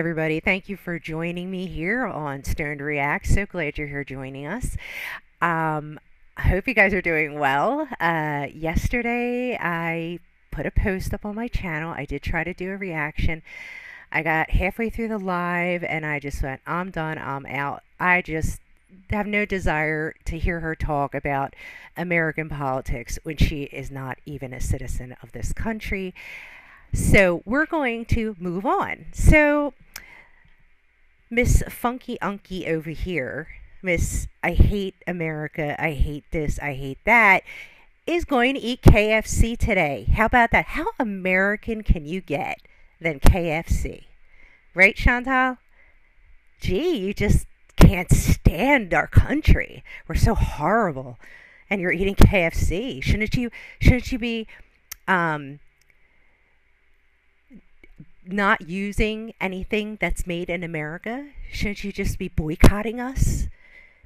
everybody. Thank you for joining me here on Stone to React. So glad you're here joining us. I hope you guys are doing well. Yesterday, I put a post up on my channel. I did try to do a reaction. I got halfway through the live and I just went, I'm done, I'm out. I just have no desire to hear her talk about American politics when she is not even a citizen of this country. So we're going to move on. So Miss Funky Unky over here, Miss I hate America, I hate this, I hate that, is going to eat KFC today. How about that? How American can you get than KFC? Right, Chantal? Gee, you just can't stand our country. We're so horrible. And you're eating KFC. Shouldn't you be not using anything that's made in America? Shouldn't you just be boycotting us?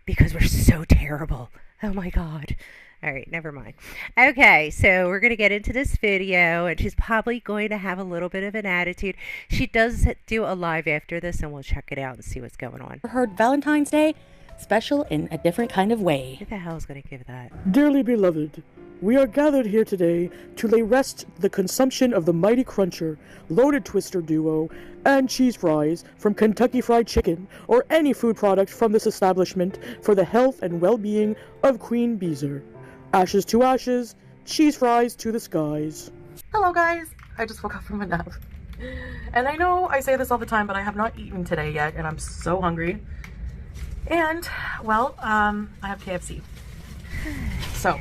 Because we're so terrible. Oh my God. All right, never mind. Okay, so we're going to get into this video, and she's probably going to have a little bit of an attitude. She does do a live after this, and we'll check it out and see what's going on. Heard Valentine's Day special in a different kind of way. Who the hell is going to give that? Dearly beloved, we are gathered here today to lay rest the consumption of the Mighty Cruncher, Loaded Twister Duo, and cheese fries from Kentucky Fried Chicken, or any food product from this establishment for the health and well-being of Queen Beezer. Ashes to ashes, cheese fries to the skies. Hello guys, I just woke up from a nap. And I know I say this all the time, but I have not eaten today yet, and I'm so hungry. And, well, I have KFC. So,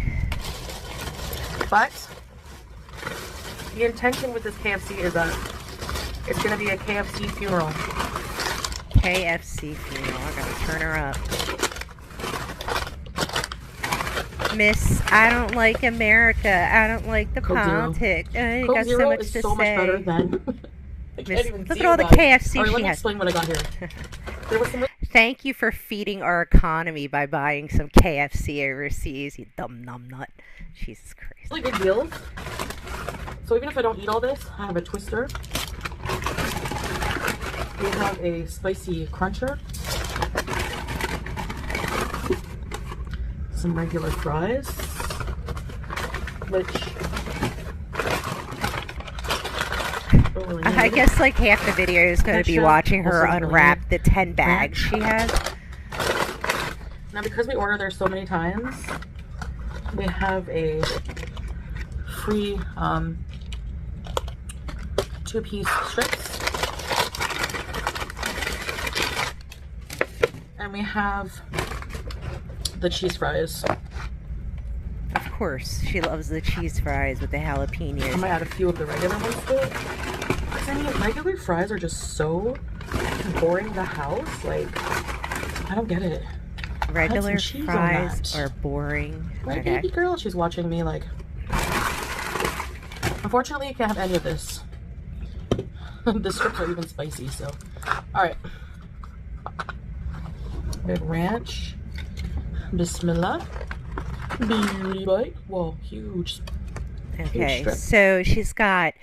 but the intention with this KFC is that it's going to be a KFC funeral. KFC funeral. I gotta turn her up. Miss, I don't like America. I don't like the Coke politics. You Coke got Zero so much is to so say. much better than... I can't even Look see at all the guys. KFC Alright, she let me has. explain what I got here. There was some... Thank you for feeding our economy by buying some KFC overseas, you dumb numbnut. Jesus Christ. Really good deals. So even if I don't eat all this, I have a twister. We have a spicy cruncher. Some regular fries. Which... I guess like half the video is going to be watching her unwrap the 10 bags she has. Now because we order there so many times, we have a free 2-piece strips. And we have the cheese fries. Of course, she loves the cheese fries with the jalapenos. I might add a few of the regular ones to it. I mean, regular fries are just so boring to the house. Like, I don't get it. Regular fries are boring. My baby girl, she's watching me like... Unfortunately, you can't have any of this. The strips are even spicy, so... Alright. Big ranch. Bismillah. Beauty bite. Whoa, huge. Okay, huge so she's got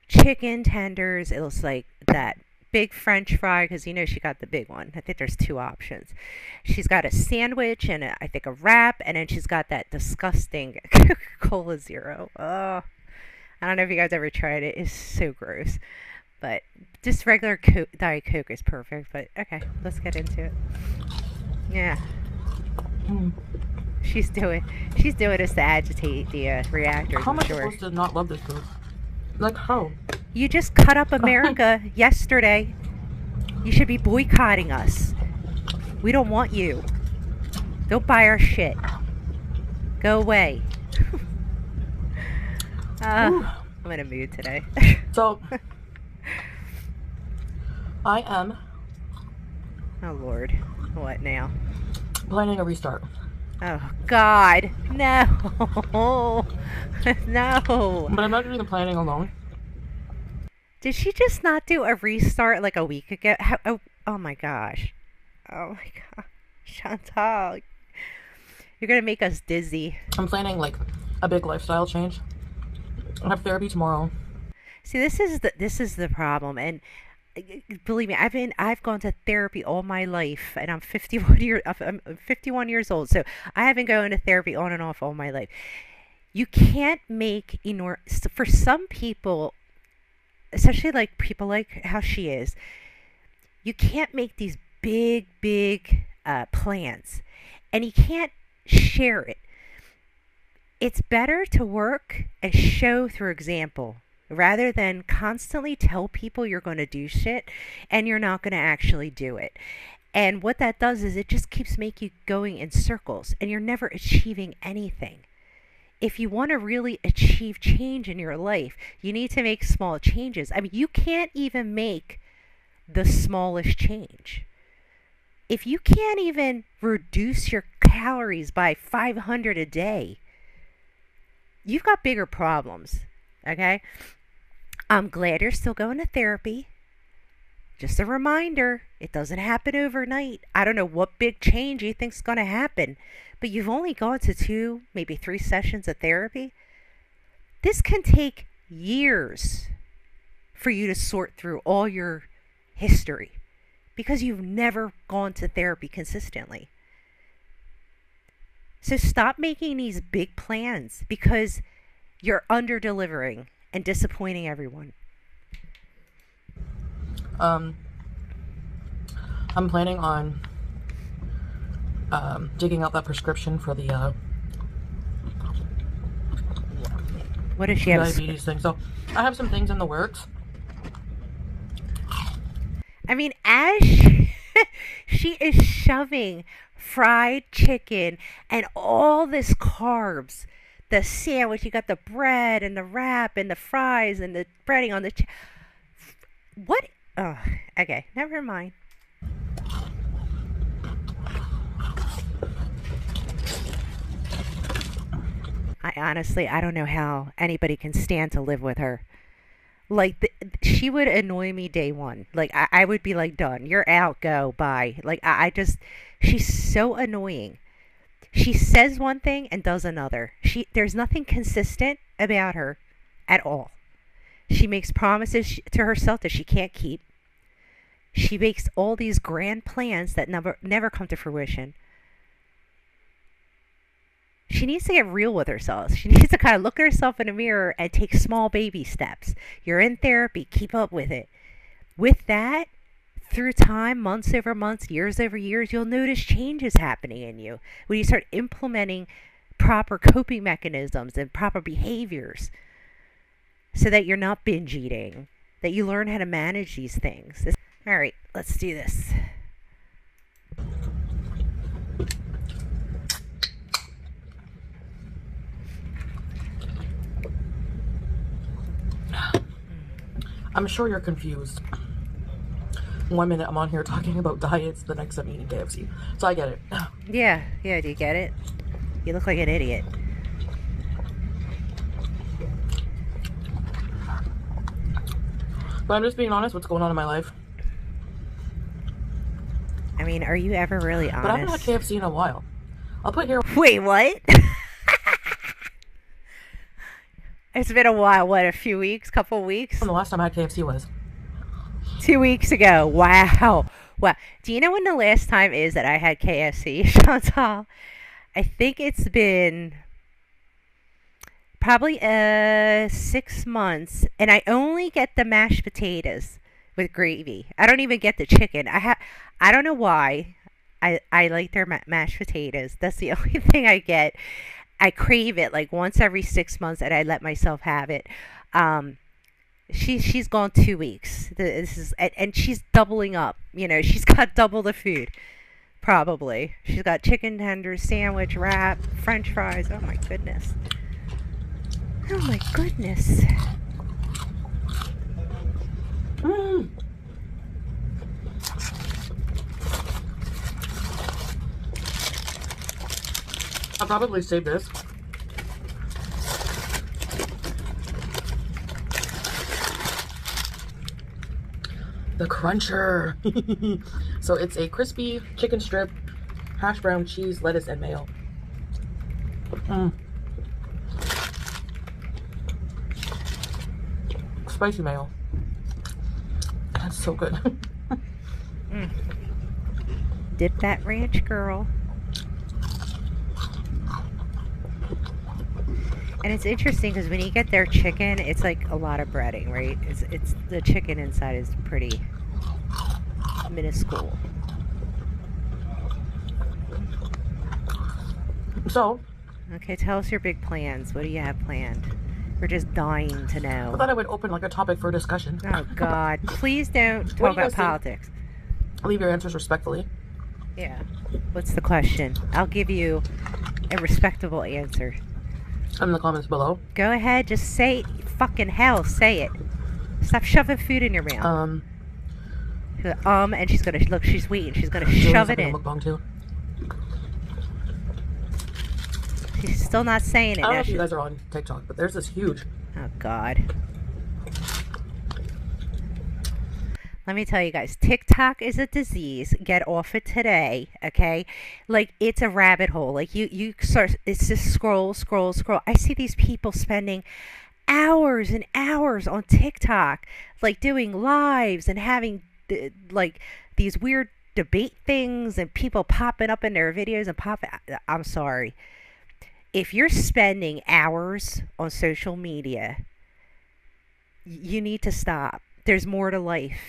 chicken tenders. It looks like that big French fry, because you know she got the big one. I think there's 2 options. She's got a sandwich and I think a wrap, and then she's got that disgusting Coca-Cola Zero. Oh, I don't know if you guys ever tried it. It's so gross. But just regular Diet Coke is perfect. But okay, let's get into it. Yeah. She's doing this to agitate the reactors. How am I sure. supposed to not love this food? Like how? You just cut up America yesterday. You should be boycotting us. We don't want you. Don't buy our shit. Go away. I'm in a mood today. So, I am... Oh Lord. What now? planning a restart. Oh God. No. No. But I'm not doing the planning alone. Did she just not do a restart like a week ago? Oh my gosh. Oh my God. Chantal. You're going to make us dizzy. I'm planning like a big lifestyle change. I have therapy tomorrow. See, this is the problem, and believe me, I've gone to therapy all my life, and I'm 51 years old, so I have been going to therapy on and off all my life. You can't make for some people, especially like people like how she is. You can't make these big plans, and you can't share it. It's better to work and show through example rather than constantly tell people you're going to do shit and you're not going to actually do it. And what that does is it just keeps making you going in circles and you're never achieving anything. If you want to really achieve change in your life, you need to make small changes. I mean, you can't even make the smallest change. If you can't even reduce your calories by 500 a day, you've got bigger problems, okay? I'm glad you're still going to therapy. Just a reminder, it doesn't happen overnight. I don't know what big change you think's going to happen, but you've only gone to 2, maybe 3 sessions of therapy. This can take years for you to sort through all your history because you've never gone to therapy consistently. So stop making these big plans because you're under delivering and disappointing everyone. I'm planning on digging out that prescription for the What does she have? diabetes thing. So I have some things in the works. I mean, as she is shoving fried chicken and all this carbs, the sandwich, you got the bread and the wrap and the fries and the breading on the what? Oh, okay, never mind. I don't know how anybody can stand to live with her. Like, she would annoy me day one. Like, I would be like, done. You're out. Go. Bye. Like, I just, she's so annoying. She says one thing and does another. There's nothing consistent about her at all. She makes promises to herself that she can't keep. She makes all these grand plans that never come to fruition. She needs to get real with herself. She needs to kind of look at herself in the mirror and take small baby steps. You're in therapy. Keep up with it. With that, through time, months over months, years over years, you'll notice changes happening in you when you start implementing proper coping mechanisms and proper behaviors so that you're not binge eating, that you learn how to manage these things. All right, let's do this. I'm sure you're confused. One minute I'm on here talking about diets, the next I'm eating KFC. So I get it. Yeah, do you get it? You look like an idiot. But I'm just being honest, what's going on in my life. I mean, are you ever really honest? But I haven't had KFC in a while. I'll put here. Wait, what? It's been a while. What, a few weeks? Couple weeks? When the last time I had KFC was 2 weeks ago. Wow. Do you know when the last time is that I had KFC, Chantal? I think it's been probably 6 months, and I only get the mashed potatoes with gravy. I don't even get the chicken. I don't know why. I like their mashed potatoes. That's the only thing I get. I crave it like once every 6 months, and I let myself have it. She's gone 2 weeks. This is and she's doubling up. You know, she's got double the food. Probably. She's got chicken tenders, sandwich, wrap, French fries. Oh my goodness. Oh my goodness. I'll probably save this. The Cruncher. So it's a crispy chicken strip, hash brown cheese, lettuce, and mayo. Spicy mayo. And it's so good. Mm. Dip that ranch, girl. And it's interesting because when you get their chicken, it's like a lot of breading, right? It's the chicken inside is pretty minuscule. So, Okay, tell us your big plans. What do you have planned? We're just dying to I know. thought I would open like a topic for discussion. Oh God! Please don't What talk do you about guys think? politics. Leave your answers respectfully. Yeah. What's the question? I'll give you a respectable answer. In the comments below. Go ahead, just say it. Fucking hell, say it. Stop shoving food in your mouth. And she's gonna look. She's waiting. She's gonna shove it in. Mukbang too. She's still not saying it. I don't know Now if you guys are on TikTok, but there's this huge. Oh God. Let me tell you guys, TikTok is a disease. Get off it today, okay? Like, it's a rabbit hole. Like, you start, it's just scroll, scroll, scroll. I see these people spending hours and hours on TikTok, like doing lives and having like these weird debate things and people popping up in their videos and popping. I'm sorry. If you're spending hours on social media, you need to stop. There's more to life.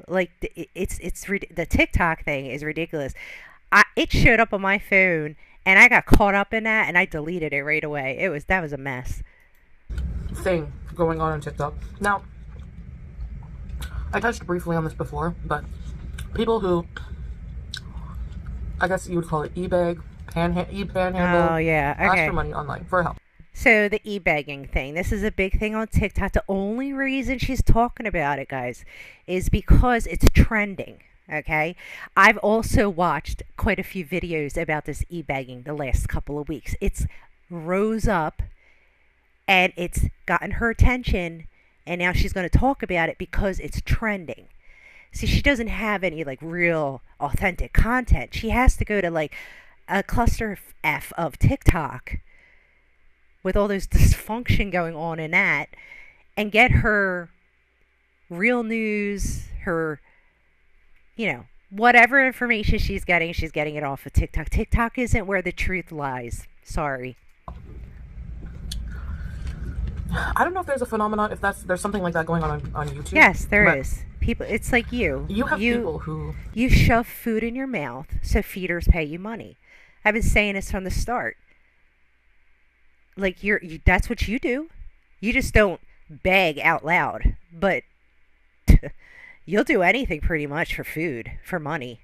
Like, it's the TikTok thing is ridiculous. It showed up on my phone and I got caught up in that and I deleted it right away. That was a mess. Thing going on TikTok. Now, I touched briefly on this before, but people who, I guess you would call it e-bag, panhandle, Oh yeah, okay. ask for money online for help. So the e-begging thing, this is a big thing on TikTok. The only reason she's talking about it, guys, is because it's trending, okay? I've also watched quite a few videos about this e-begging the last couple of weeks. It's rose up, and it's gotten her attention, and now she's going to talk about it because it's trending. See, she doesn't have any, like, real authentic content. She has to go to, like, a cluster F of TikTok with all this dysfunction going on in that, and get her real news, her, whatever information she's getting it off of TikTok. TikTok isn't where the truth lies. Sorry. I don't know if there's a phenomenon, if there's something like that going on YouTube. Yes, there is. People, it's like you. You have people who... You shove food in your mouth, so feeders pay you money. I've been saying this from the start. Like, that's what you do. You just don't beg out loud. But you'll do anything pretty much for food, for money.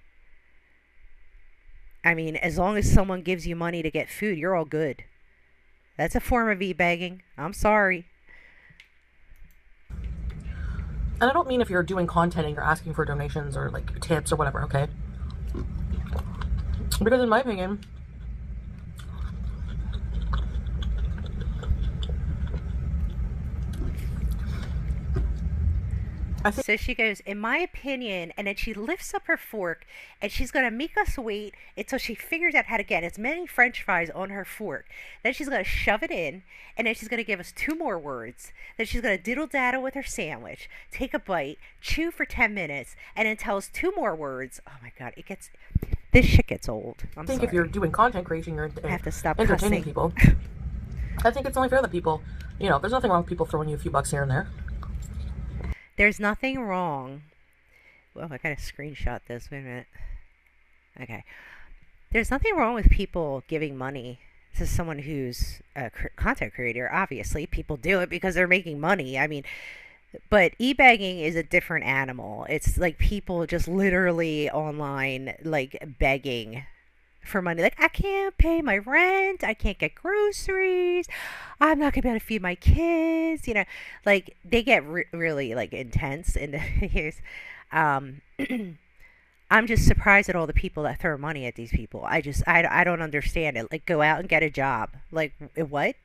I mean, as long as someone gives you money to get food, you're all good. That's a form of e-begging. I'm sorry. And I don't mean if you're doing content and you're asking for donations or, like, tips or whatever, okay? Because in my opinion... So she goes, in my opinion, and then she lifts up her fork, and she's going to make us wait until she figures out how to get as many french fries on her fork. Then she's going to shove it in, and then she's going to give us 2 more words. Then she's going to diddle-daddle with her sandwich, take a bite, chew for 10 minutes, and then tell us 2 more words. Oh my God, this shit gets old. I think if you're doing content creation, you're I have to stop entertaining cussing. people. I think it's only fair that people, there's nothing wrong with people throwing you a few bucks here and there. There's nothing wrong. Well, I gotta screenshot this. Wait a minute. Okay. There's nothing wrong with people giving money to someone who's a content creator. Obviously, people do it because they're making money. I mean, but e-begging is a different animal. It's like people just literally online, like, begging for money. Like, I can't pay my rent. I can't get groceries. I'm not going to be able to feed my kids. Like, they get really, like, intense in the years. I'm just surprised at all the people that throw money at these people. I don't understand it. Like, go out and get a job. Like, what?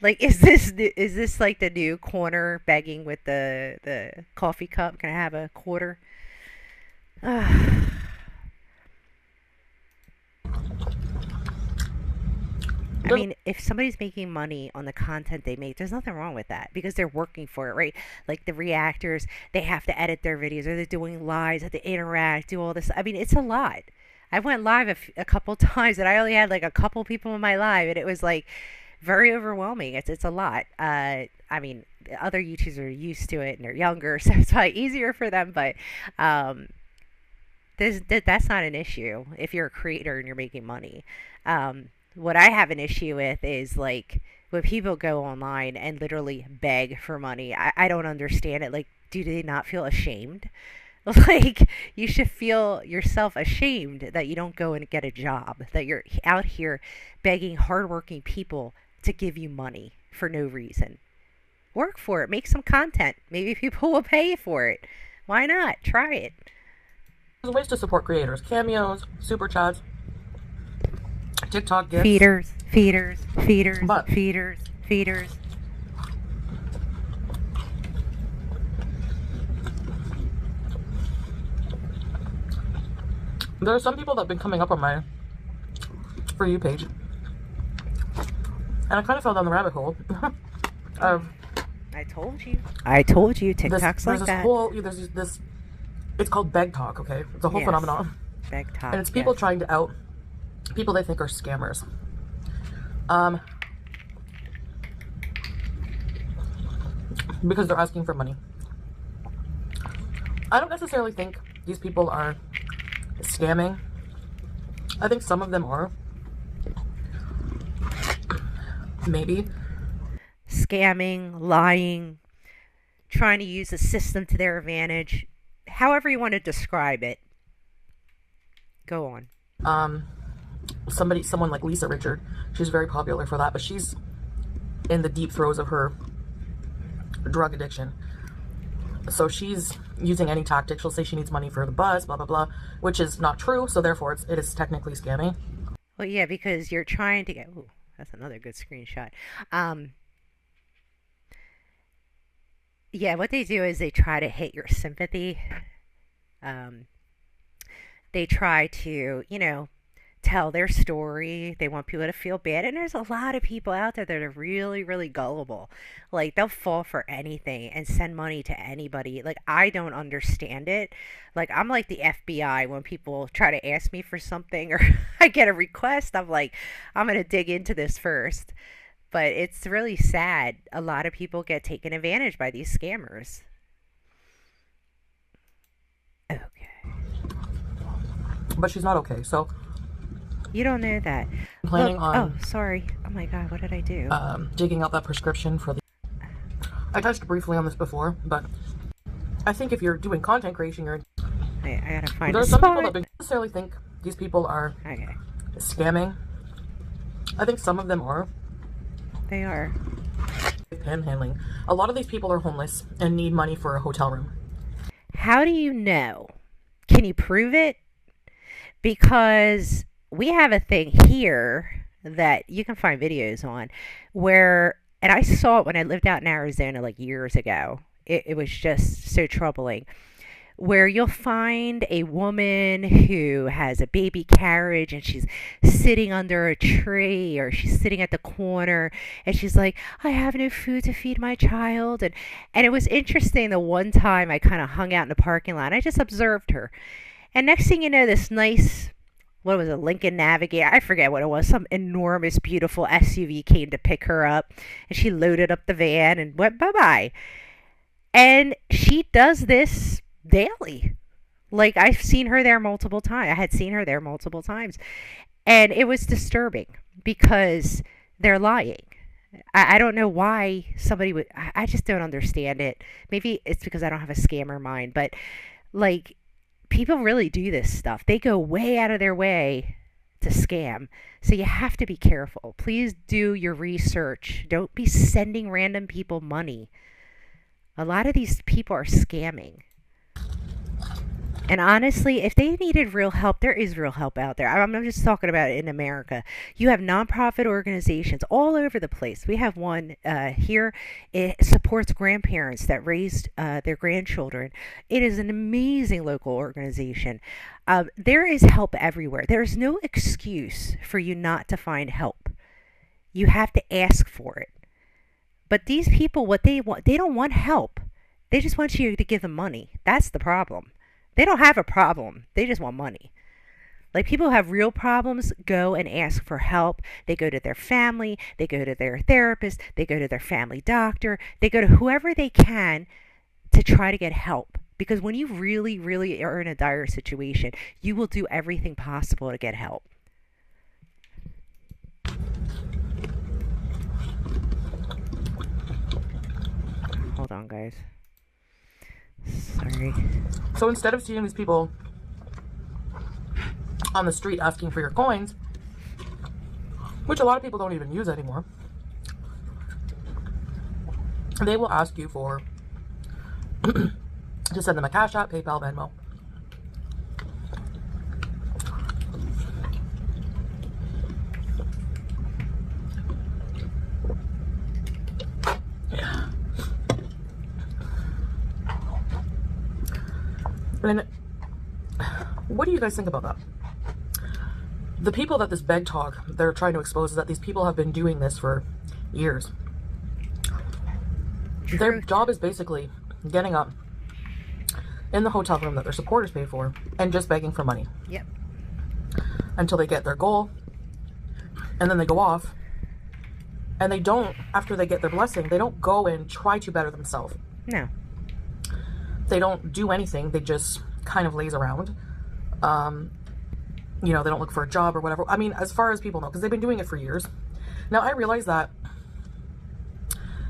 Like, is this like the new corner begging with the coffee cup? Can I have a quarter? I There's, mean, if somebody's making money on the content they make, there's nothing wrong with that because they're working for it, right? Like the reactors, they have to edit their videos, or they're doing lives, they have to interact, do all this. I mean, it's a lot. I went live a couple times, and I only had like a couple people in my live, and it was like very overwhelming. It's a lot. I mean, other YouTubers are used to it and they're younger, so it's probably easier for them. But um, that's not an issue if you're a creator and you're making money. What I have an issue with is like when people go online and literally beg for money. I don't understand it. Like, do they not feel ashamed? Like, you should feel yourself ashamed that you don't go and get a job, that you're out here begging hardworking people to give you money for no reason. Work for it, make some content. Maybe people will pay you for it. Why not? Try it. ways to support creators: cameos, super chats, TikTok gifts. Feeders, feeders, feeders, But feeders, feeders. there are some people that have been coming up on my For You page, and I kind of fell down the rabbit hole of I told you. I told you. this. TikTok's There's like this that. whole there's this. It's called beg talk. Okay, it's a whole Yes. phenomenon, Big talk. and it's people Yes. trying to out people they think are scammers. Um, because they're asking for money. I don't necessarily think these people are scamming. I think some of them are. Maybe. Scamming, lying, trying to use the system to their advantage. However you want to describe it. Go on. Someone like Lisa Richard, she's very popular for that, but she's in the deep throes of her drug addiction. So she's using any tactic. She'll say she needs money for the buzz, blah, blah, blah, which is not true. So therefore, it is technically scamming. Well, yeah, because you're trying to get. Ooh, that's another good screenshot. Yeah, what they do is they try to hit your sympathy. Um, they try to, tell their story. They want people to feel bad. And there's a lot of people out there that are really, really gullible. Like, they'll fall for anything and send money to anybody. Like, I don't understand it. Like, I'm like the FBI when people try to ask me for something or I get a request. I'm like, I'm going to dig into this first. But it's really sad. A lot of people get taken advantage by these scammers. Okay. But she's not okay. So You don't know that. I'm planning Look, on oh, sorry. Oh my God, what did I do? digging out that prescription for the. I touched briefly on this before, but I think if you're doing content creation, I gotta find there a are some people spot. that don't necessarily think these people are Okay, scamming. I think some of them are they are. panhandling. A lot of these people are homeless and need money for a hotel room. How do you know? Can you prove it? Because we have a thing here that you can find videos on where, and I saw it when I lived out in Arizona like years ago. It was just so troubling. Where you'll find a woman who has a baby carriage and she's sitting under a tree or she's sitting at the corner and she's like, I have no food to feed my child. And it was interesting the one time I kind of hung out in the parking lot. I just observed her. And next thing you know, this nice, what was it, Lincoln Navigator? I forget what it was. Some enormous, beautiful SUV came to pick her up and she loaded up the van and went bye-bye. And she does this daily. Like, I've seen her there multiple times. I had seen her there multiple times. And it was disturbing because they're lying. I don't know why somebody would. I just don't understand it. Maybe it's because I don't have a scammer mind. But, like, people really do this stuff. They go way out of their way to scam. So you have to be careful. Please do your research. Don't be sending random people money. A lot of these people are scamming. And honestly, if they needed real help, there is real help out there. I'm not just talking about it in America. You have nonprofit organizations all over the place. We have one here. It supports grandparents that raised their grandchildren. It is an amazing local organization. There is help everywhere. There is no excuse for you not to find help. You have to ask for it. But these people, what they want, they don't want help. They just want you to give them money. That's the problem. They don't have a problem. They just want money. Like people who have real problems go and ask for help. They go to their family, they go to their therapist, they go to their family doctor, they go to whoever they can to try to get help. Because when you really, really are in a dire situation, you will do everything possible to get help. Hold on, guys. Sorry. So instead of seeing these people on the street asking for your coins, which a lot of people don't even use anymore, they will ask you for to send them a Cash App, PayPal, Venmo. And what do you guys think about that? The people that this beg talk they're trying to expose is that these people have been doing this for years. Truth. Their job is basically getting up in the hotel room that their supporters pay for and just begging for money. Yep. Until they get their goal, and then they go off, and they don't, after they get their blessing, they don't go and try to better themselves. No. They don't do anything. They just kind of laze around. They don't look for a job or whatever. I mean, as far as people know, because they've been doing it for years. Now, I realize that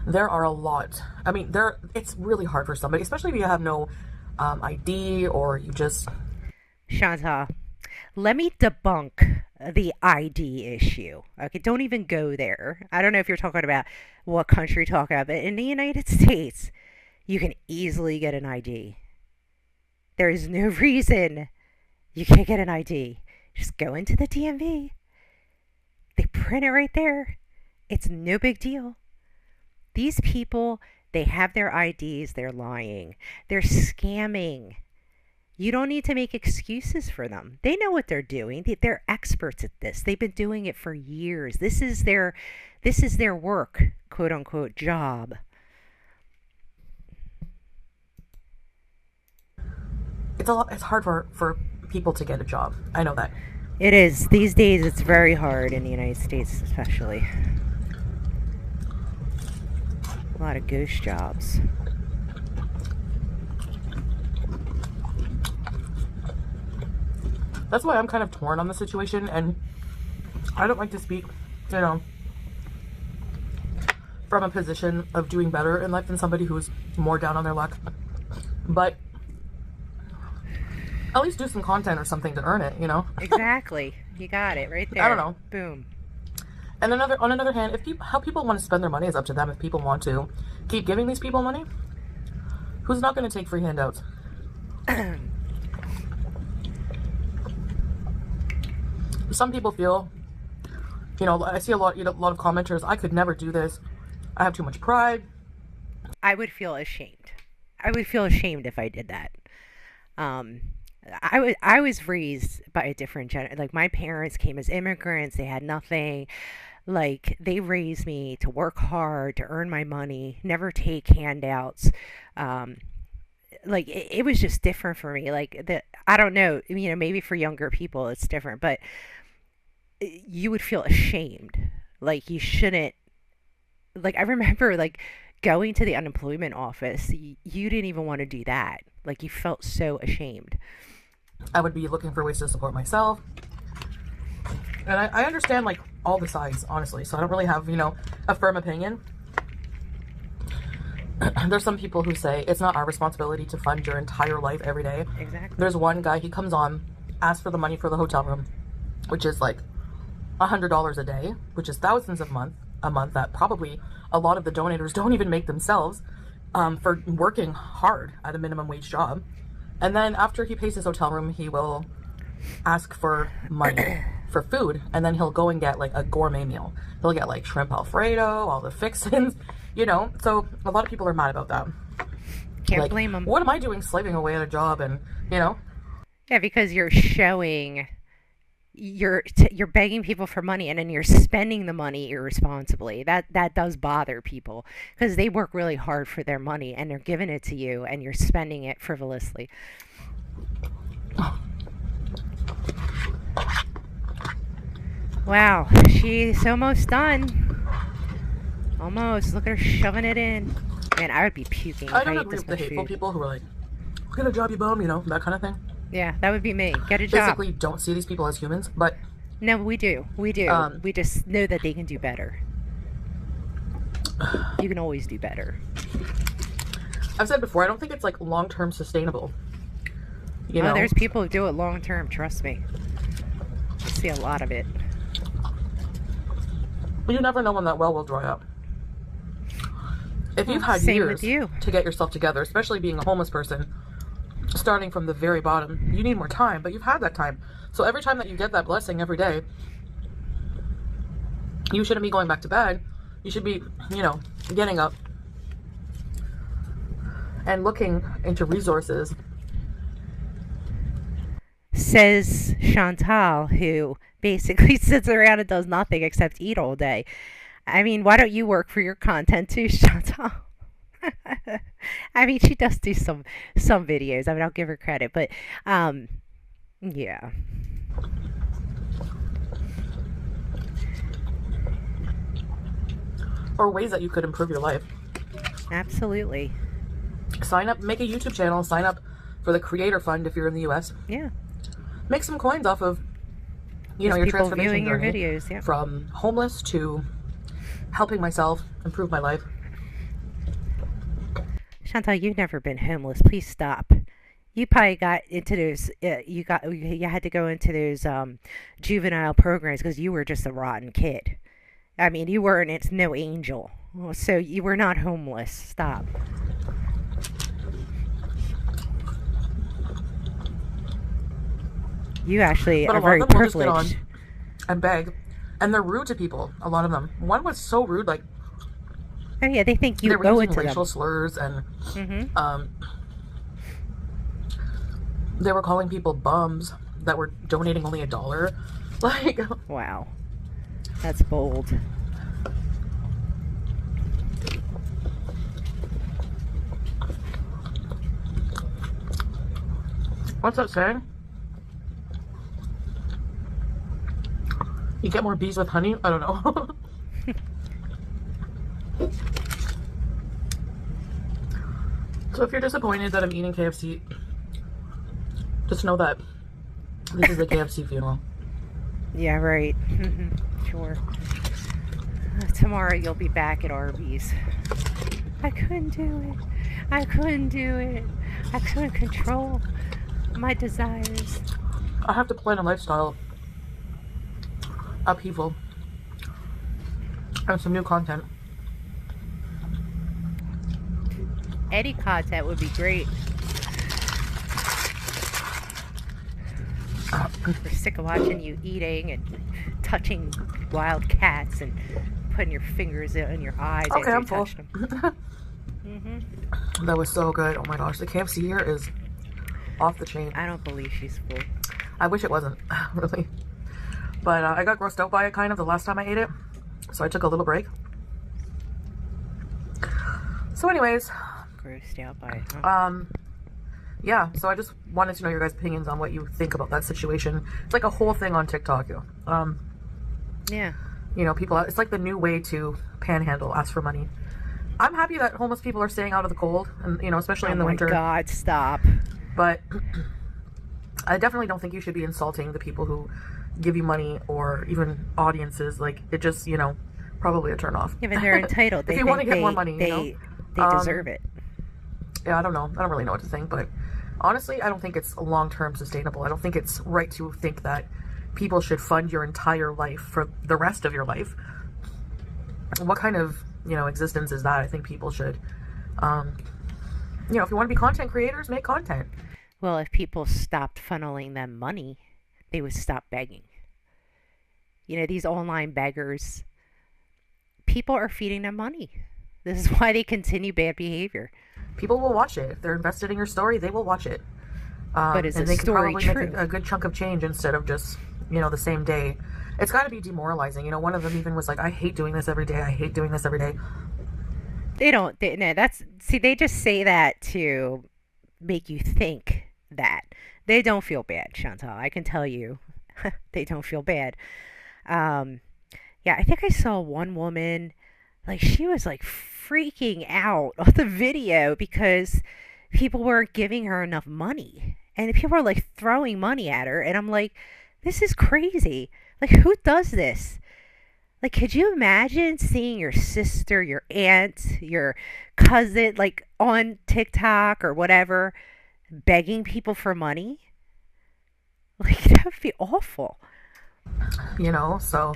there are a lot. I mean, it's really hard for somebody, especially if you have no ID or you just... Shanta, let me debunk the ID issue. Okay, don't even go there. I don't know if you're talking about what country you're talking about, but in the United States, you can easily get an ID. There is no reason you can't get an ID. Just go into the DMV. They print it right there. It's no big deal. These people, they have their IDs. They're lying. They're scamming. You don't need to make excuses for them. They know what they're doing. They're experts at this. They've been doing it for years. This is their work, quote unquote, job. It's hard for people to get a job. I know that. It is. These days it's very hard in the United States especially. A lot of ghost jobs. That's why I'm kind of torn on the situation, and I don't like to speak, from a position of doing better in life than somebody who's more down on their luck. But at least do some content or something to earn it, Exactly. You got it right there. I don't know. Boom. And on another hand, how people want to spend their money is up to them. If people want to keep giving these people money, who's not going to take free handouts? Some people feel, I see a lot of commenters. I could never do this. I have too much pride. I would feel ashamed. I would feel ashamed if I did that. I was raised by a different like my parents came as immigrants. They had nothing. Like they raised me to work hard, to earn my money, never take handouts. Like it was just different for me. Like I don't know, maybe for younger people it's different, but you would feel ashamed. Like you shouldn't. Like I remember like going to the unemployment office. You didn't even want to do that. Like you felt so ashamed. I would be looking for ways to support myself. And I understand like all the sides, honestly. So I don't really have, a firm opinion. There's some people who say it's not our responsibility to fund your entire life every day. Exactly. There's one guy, he comes on, asks for the money for the hotel room, which is like $100 a day, which is thousands a month that probably a lot of the donators don't even make themselves for working hard at a minimum wage job. And then after he pays his hotel room, he will ask for money for food, and then he'll go and get like a gourmet meal. He'll get like shrimp Alfredo, all the fixins, So a lot of people are mad about that. Can't blame them. What am I doing slaving away at a job and, Yeah, because you're showing you're begging people for money, and then you're spending the money irresponsibly. That does bother people because they work really hard for their money and they're giving it to you and you're spending it frivolously. Wow, she's almost done. Almost. Look at her shoving it in. Man, I would be puking I if I don't ate agree this with the much hateful food. people who are like, get a job, you bum, that kind of thing. Yeah, that would be me. Get a job. Basically, don't see these people as humans, but No, we do. We do. um, We just know that they can do better. You can always do better. I've said before, I don't think it's like long-term sustainable. Oh, there's people who do it long term, trust me. I see a lot of it. You never know when that well will dry up. If you've had Same years with you. to get yourself together, especially being a homeless person, starting from the very bottom, you need more time, but you've had that time. So every time that you get that blessing every day, you shouldn't be going back to bed. You should be, getting up and looking into resources. Says Chantal, who basically sits around and does nothing except eat all day. I mean, why don't you work for your content too, Chantal? I mean, she does do some videos. I mean, I'll give her credit, but yeah. Or ways that you could improve your life. Absolutely. Sign up, make a YouTube channel, sign up for the Creator Fund if you're in the US. Yeah. Make some coins off of, your People transformation viewing your journey. videos, yeah. From homeless to helping myself improve my life. Chantal, you've never been homeless. Please stop. You probably got into those. You had to go into those juvenile programs because you were just a rotten kid. I mean, you weren't. It's no angel. So you were not homeless. Stop. You actually But a are lot very of them will just get on privileged. and beg. And they're rude to people, a lot of them. One was so rude, like, Oh yeah, they think you they were go using into racial them. slurs and Hmm. they were calling people bums that were donating only $1. Like, Wow, that's bold. what's that saying? You get more bees with honey? I don't know. So if you're disappointed that I'm eating KFC, just know that this is a KFC funeral. Yeah, right. Sure. Tomorrow you'll be back at Arby's. I couldn't do it. I couldn't do it. I couldn't control my desires. I have to plan a lifestyle upheaval and some new content. Any content would be great. We're sick of watching you eating and touching wild cats and putting your fingers in your eyes Okay, after you I'm full. touch them. That was so good. Oh my gosh, the KFC here is off the chain. I don't believe she's full. I wish it wasn't, really. But I got grossed out by it kind of the last time I ate it. So I took a little break. So anyways, Grossed out by it, huh? yeah, so I just wanted to know your guys' opinions on what you think about that situation. It's like a whole thing on TikTok. Yeah. People, it's like the new way to panhandle, ask for money. I'm happy that homeless people are staying out of the cold, and especially in the winter. Oh my God, stop. But I definitely don't think you should be insulting the people who give you money or even audiences. Like, it just, probably a turn off. Yeah, but they're entitled. If They you want to think get more money, they Um, deserve it. Yeah, I don't know. I don't really know what to think, but honestly, I don't think it's long-term sustainable. I don't think it's right to think that people should fund your entire life for the rest of your life. What kind of, existence is that? I think people should, if you want to be content creators, make content. Well, if people stopped funneling them money, they would stop begging. These online beggars, people are feeding them money. This is why they continue bad behavior. People will watch it. If they're invested in your story, they will watch it. But is and the they can story probably true? make a good chunk of change instead of just, the same day. It's got to be demoralizing. One of them even was like, I hate doing this every day. I hate doing this every day. They don't. No, see. They just say that to make you think that they don't feel bad, Chantal. I can tell you, they don't feel bad. Um, yeah, I think I saw one woman, like she was like freaking out on the video because people weren't giving her enough money, and people were like throwing money at her, and I'm like, this is crazy. Like, who does this? Like, could you imagine seeing your sister, your aunt, your cousin, like on TikTok or whatever, begging people for money? Like, that would be awful. So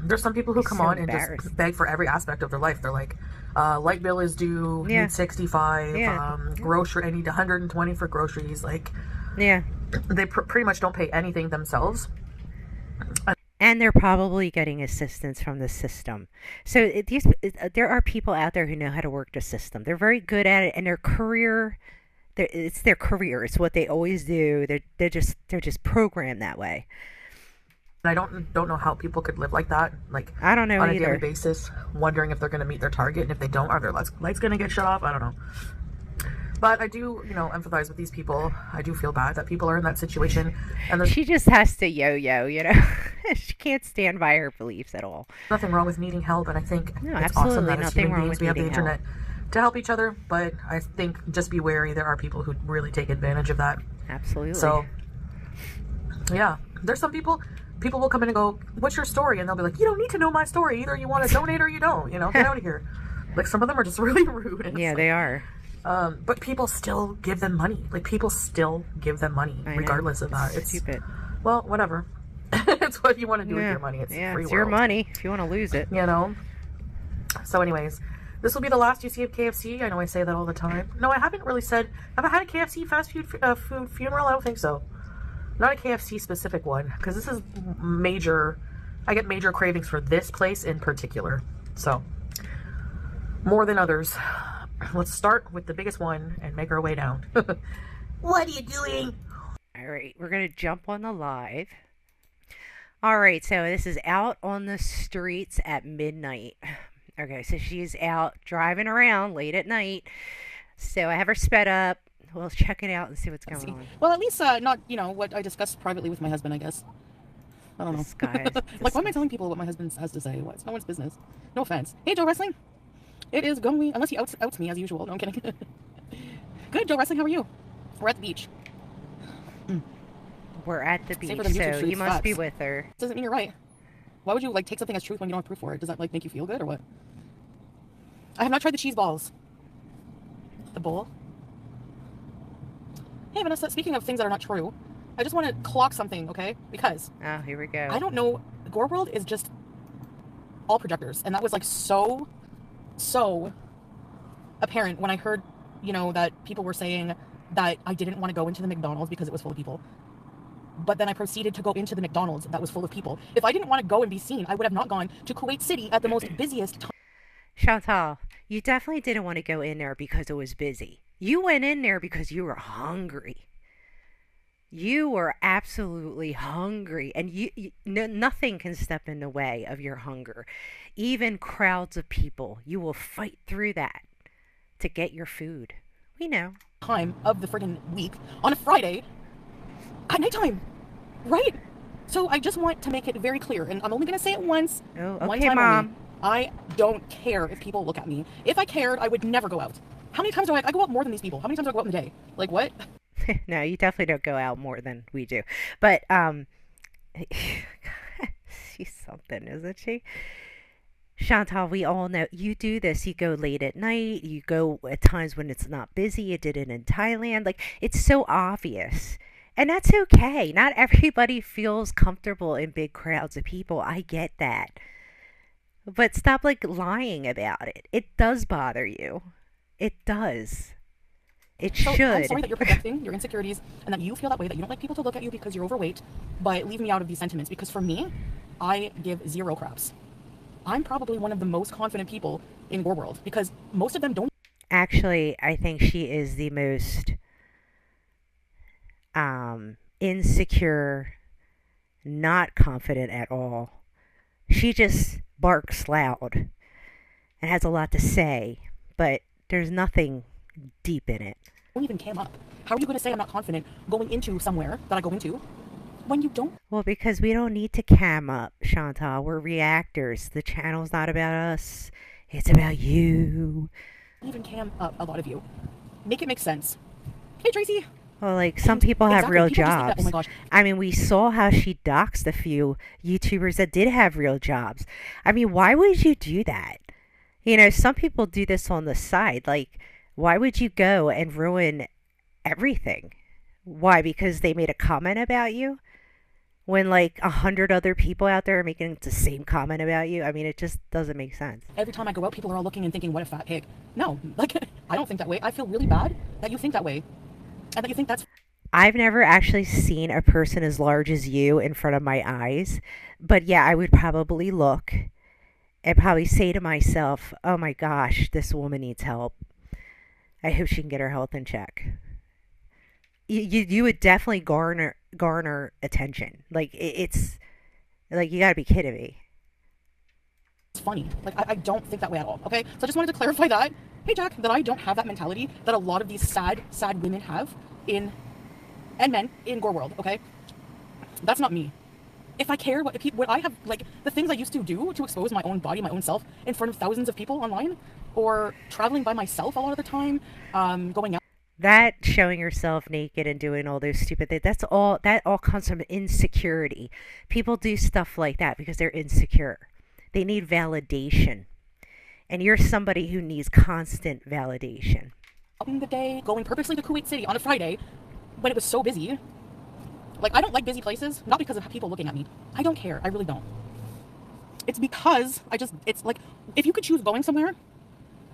there's some people who Be come so on and embarrassed. just beg for every aspect of their life. They're like, light bill is due, Yeah. need 65, Yeah. grocery, I need 120 for groceries. Like, Yeah. they pretty much don't pay anything themselves. And they're probably getting assistance from the system. So there are people out there who know how to work the system. They're very good at it, and it's their career. It's what they always do. They're just programmed that way. And I don't know how people could live like that, like I don't know on a daily either. basis, wondering if they're going to meet their target, and if they don't, are their lights going to get shut off? I don't know. But I do, empathize with these people. I do feel bad that people are in that situation, and there's She just has to yo-yo. She can't stand by her beliefs at all. nothing wrong with needing help. And I think No, it's awesome absolutely that as nothing human wrong beings with we have the needing help. internet to help each other. But I think just be wary. There are people who really take advantage of that. Absolutely. So yeah, there's some people. People will come in and go, "What's your story?" And they'll be like, "You don't need to know my story. Either you want to donate or you don't. Get out of here." Like, some of them are just really rude. And Yeah, it's they like, are. but people still give them money. Like, people still give them money I know. regardless of that. It's Stupid. well, whatever. It's what you want to do with Yeah. your money. It's Yeah, free it's world. your money if you want to lose it. So, anyways, this will be the last you see of KFC. I know I say that all the time. No, I haven't really said. Have I had a KFC fast food funeral? I don't think so. Not a KFC specific one, because this is major. I get major cravings for this place in particular. So, more than others. Let's start with the biggest one and make our way down. What are you doing? All right, we're going to jump on the live. All right, so this is out on the streets at midnight. Okay, so she's out driving around late at night. So I have her sped up. We'll check it out and see what's going on. Well, at least not, what I discussed privately with my husband, I guess. I don't know. This guy. Like, why am I telling people what my husband has to say? What? It's no one's business. No offense. Hey, Joe Wrestling. It is going, unless he outs me as usual. No, I'm kidding. Good, Joe Wrestling. How are you? We're at the beach. We're at the Save beach, for them YouTube so you streets, must be facts. with her. Doesn't mean you're right. Why would you, take something as truth when you don't have proof for it? Does that, make you feel good or what? I have not tried the cheese balls. The bowl. Hey, Vanessa, speaking of things that are not true, I just want to clock something, okay? Because Oh, here we go. I don't know. Gore World is just all projectors. And that was so apparent when I heard, that people were saying that I didn't want to go into the McDonald's because it was full of people. But then I proceeded to go into the McDonald's that was full of people. If I didn't want to go and be seen, I would have not gone to Kuwait City at the most busiest time. Chantal, you definitely didn't want to go in there because it was busy. You went in there because you were hungry. You were absolutely hungry, and nothing can step in the way of your hunger. Even crowds of people, you will fight through that to get your food. We know. Time of the friggin' week on a Friday at nighttime, right? So I just want to make it very clear, and I'm only going to say it once. Oh, one okay, time Mom. only. I don't care if people look at me. If I cared, I would never go out. How many times do I go out more than these people? How many times do I go out in a day? Like, what? No, you definitely don't go out more than we do. But she's something, isn't she? Chantal, we all know you do this. You go late at night. You go at times when it's not busy. You did it in Thailand. Like, it's so obvious. And that's okay. Not everybody feels comfortable in big crowds of people. I get that. But stop, lying about it. It does bother you. It does. It So should. I'm sorry that you're projecting your insecurities and that you feel that way, that you don't like people to look at you because you're overweight, but leave me out of these sentiments, because for me, I give zero craps. I'm probably one of the most confident people in Gore World because most of them don't. Actually, I think she is the most insecure not confident at all. She just barks loud and has a lot to say, but there's nothing deep in it. Don't even cam up. How are you going to say I'm not confident going into somewhere that I go into when you don't Well, because we don't need to cam up, Chantal. We're reactors. The channel's not about us. It's about you. even cam up, a lot of you? Make it make sense. Hey, Tracy. Well, like, some And people have exactly, real people just think that, oh jobs. my gosh, I mean, we saw how she doxed a few YouTubers that did have real jobs. I mean, why would you do that? You know, some people do this on the side. Like, why would you go and ruin everything? Why? Because they made a comment about you? When like 100 other people out there are making the same comment about you? I mean, it just doesn't make sense. every time I go out, people are all looking and thinking, what a fat pig. No, like, I don't think that way. I feel really bad that you think that way. And that you think that's I've never actually seen a person as large as you in front of my eyes. But yeah, I would probably look and probably say to myself, oh my gosh, this woman needs help. I hope she can get her health in check. You would definitely garner attention. Like it's like you gotta be kidding me. funny. Like, I don't think that way at all. Okay? So I just wanted to clarify that. Hey, Jack, that I don't have that mentality that a lot of these sad women have and men in Gore World. Okay? That's not me. If I care what I have, like, the things I used to do to expose my own body, my own self, in front of thousands of people online, or traveling by myself a lot of the time, going out. That showing yourself naked and doing all those stupid things, that all comes from insecurity. People do stuff like that because they're insecure. They need validation. And you're somebody who needs constant validation. In the day, going purposely to Kuwait City on a Friday when it was so busy. Like, I don't like busy places, not because of people looking at me. I don't care. I really don't. It's because it's like, if you could choose going somewhere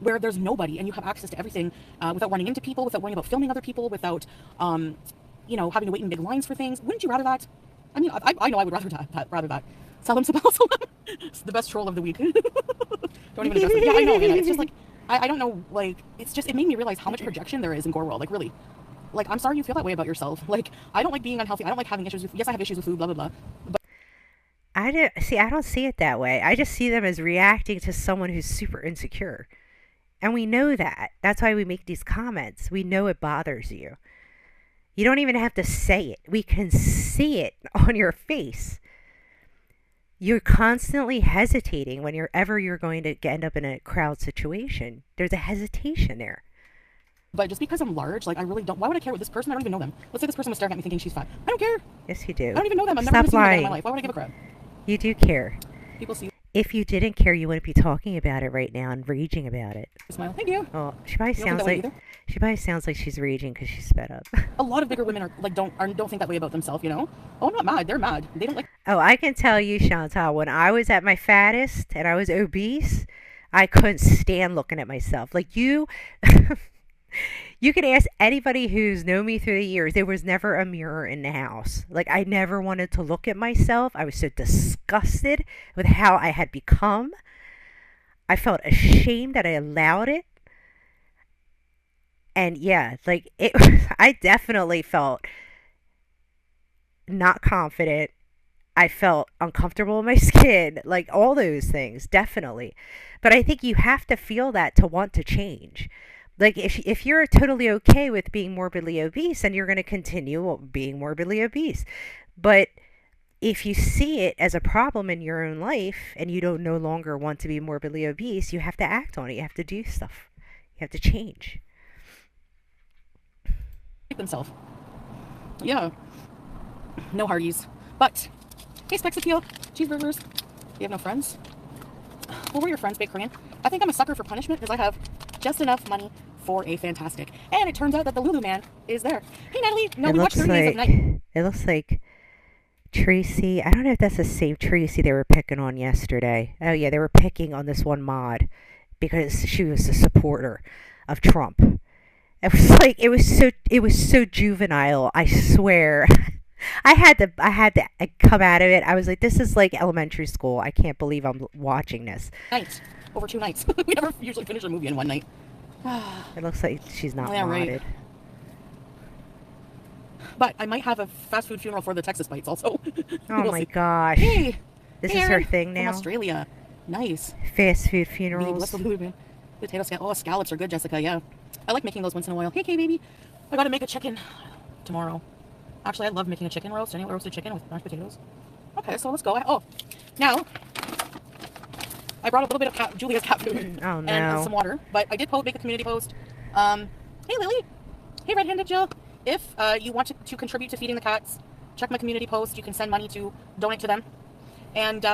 where there's nobody and you have access to everything without running into people, without worrying about filming other people, without, having to wait in big lines for things, wouldn't you rather that? I mean, I know I would rather that. Salam Sabal Salam. It's the best troll of the week. Don't even address it. Yeah, I know. It's just like, I don't know, like, it's just, it made me realize how much projection there is in Gore World. Like, really. Like, I'm sorry you feel that way about yourself. Like, I don't like being unhealthy. I don't like having issues with, yes, I have issues with food, blah, blah, blah. But I don't see it that way. I just see them as reacting to someone who's super insecure. And we know that. That's why we make these comments. We know it bothers you. You don't even have to say it. We can see it on your face. You're constantly hesitating whenever you're going to end up in a crowd situation. There's a hesitation there. But just because I'm large, like, I really don't. Why would I care what this person? I don't even know them. Let's say this person was staring at me thinking she's fat. I don't care. Yes, you do. I don't even know them. I've Stop never seen them in my lying. life. Why would I give a crap? You do care. People see If you didn't care, you wouldn't be talking about it right now and raging about it. smile. Thank you. Oh, she probably You don't think sounds that way like either? she probably sounds like she's raging because she's fed up. A lot of bigger women are like don't think that way about themselves. You know? Oh, I'm not mad. They're mad. They don't like. Oh, I can tell you, Chantal, when I was at my fattest and I was obese, I couldn't stand looking at myself. Like you, you could ask anybody who's known me through the years. There was never a mirror in the house. Like I never wanted to look at myself. I was so disgusted with how I had become. I felt ashamed that I allowed it. And yeah, like it, I definitely felt not confident. I felt uncomfortable in my skin, like all those things, definitely. But I think you have to feel that to want to change. Like if you're totally okay with being morbidly obese, then you're going to continue being morbidly obese. But if you see it as a problem in your own life and you don't no longer want to be morbidly obese, you have to act on it. You have to do stuff. You have to change. Themselves. Yeah. No Hardee's. But, hey, Specs Appeal, cheeseburgers. You have no friends? Well, we're your friends, Big Korean. I think I'm a sucker for punishment because I have just enough money for a fantastic. And it turns out that the Lulu man is there. Hey, Natalie. No, we watched 30 Days of Night. It looks like Tracy. I don't know if that's the same Tracy they were picking on yesterday. Oh yeah, they were picking on this one mod because she was a supporter of Trump. It was like it was so juvenile. I swear. I had to come out of it. I was like, this is like elementary school. I can't believe I'm watching this. Night. Over 2 nights. We never usually finish a movie in one night. It looks like she's not Yeah, modded. right. But I might have a fast food funeral for the Texas bites also. Oh We'll my see. gosh. Hey, This hey, is her Aaron, thing from now. Australia. Nice. Fast food Bless funerals. the Lord, man. Potato scallop. Oh, scallops are good, Jessica. Yeah, I like making those once in a while. Hey, Kay, baby. I gotta make a chicken tomorrow. Actually, I love making a chicken roast. Anyway, roasted chicken with mashed potatoes. Okay, so let's go. Oh, now I brought a little bit of Julia's cat food Oh no. and some water. But I did make a community post. Hey, Lily. Hey, red-handed Jill. If you want to contribute to feeding the cats, check my community post. You can send money to donate to them. And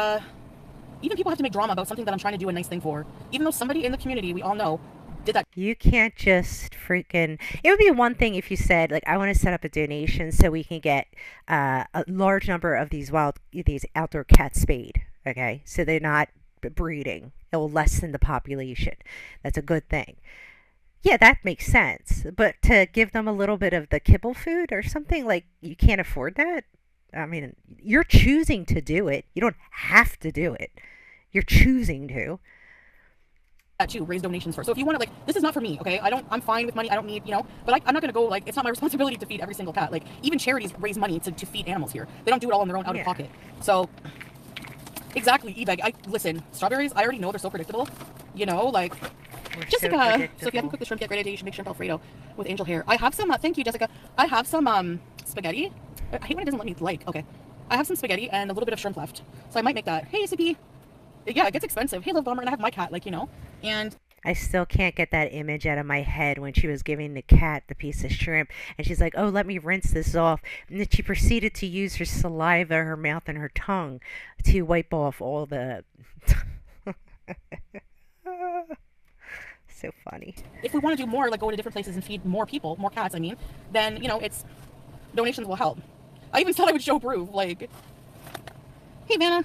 even people have to make drama about something that I'm trying to do a nice thing for. Even though somebody in the community, we all know, did that. You can't just freaking. It would be one thing if you said, like, I want to set up a donation so we can get a large number of these outdoor cats spayed. Okay, so they're not breeding. It will lessen the population. That's a good thing. Yeah, that makes sense. But to give them a little bit of the kibble food or something, like, you can't afford that. I mean, you're choosing to do it. You don't have to do it. You're choosing to. Too, raise donations for. So if you want to, like, this is not for me, okay? I'm fine with money. I don't need, but I'm not going to go, like, it's not my responsibility to feed every single cat. Like, even charities raise money to feed animals here. They don't do it all on their own out of pocket. So, exactly, eBay. Listen, strawberries, I already know they're so predictable. Like, We're Jessica. So if you haven't cooked the shrimp yet, great idea. You should make shrimp Alfredo with angel hair. I have some, thank you, Jessica. I have some, spaghetti. I hate when it doesn't let me like. Okay. I have some spaghetti and a little bit of shrimp left. So I might make that. Hey, CP. Yeah, it gets expensive. Hey, Love Bomber, and I have my cat, and I still can't get that image out of my head when she was giving the cat the piece of shrimp and she's like, oh, let me rinse this off. And then she proceeded to use her saliva, her mouth, and her tongue to wipe off all the. So funny. if we want to do more, like go to different places and feed more people, more cats, then, it's donations will help. I even said I would show proof, like, hey, Vanna.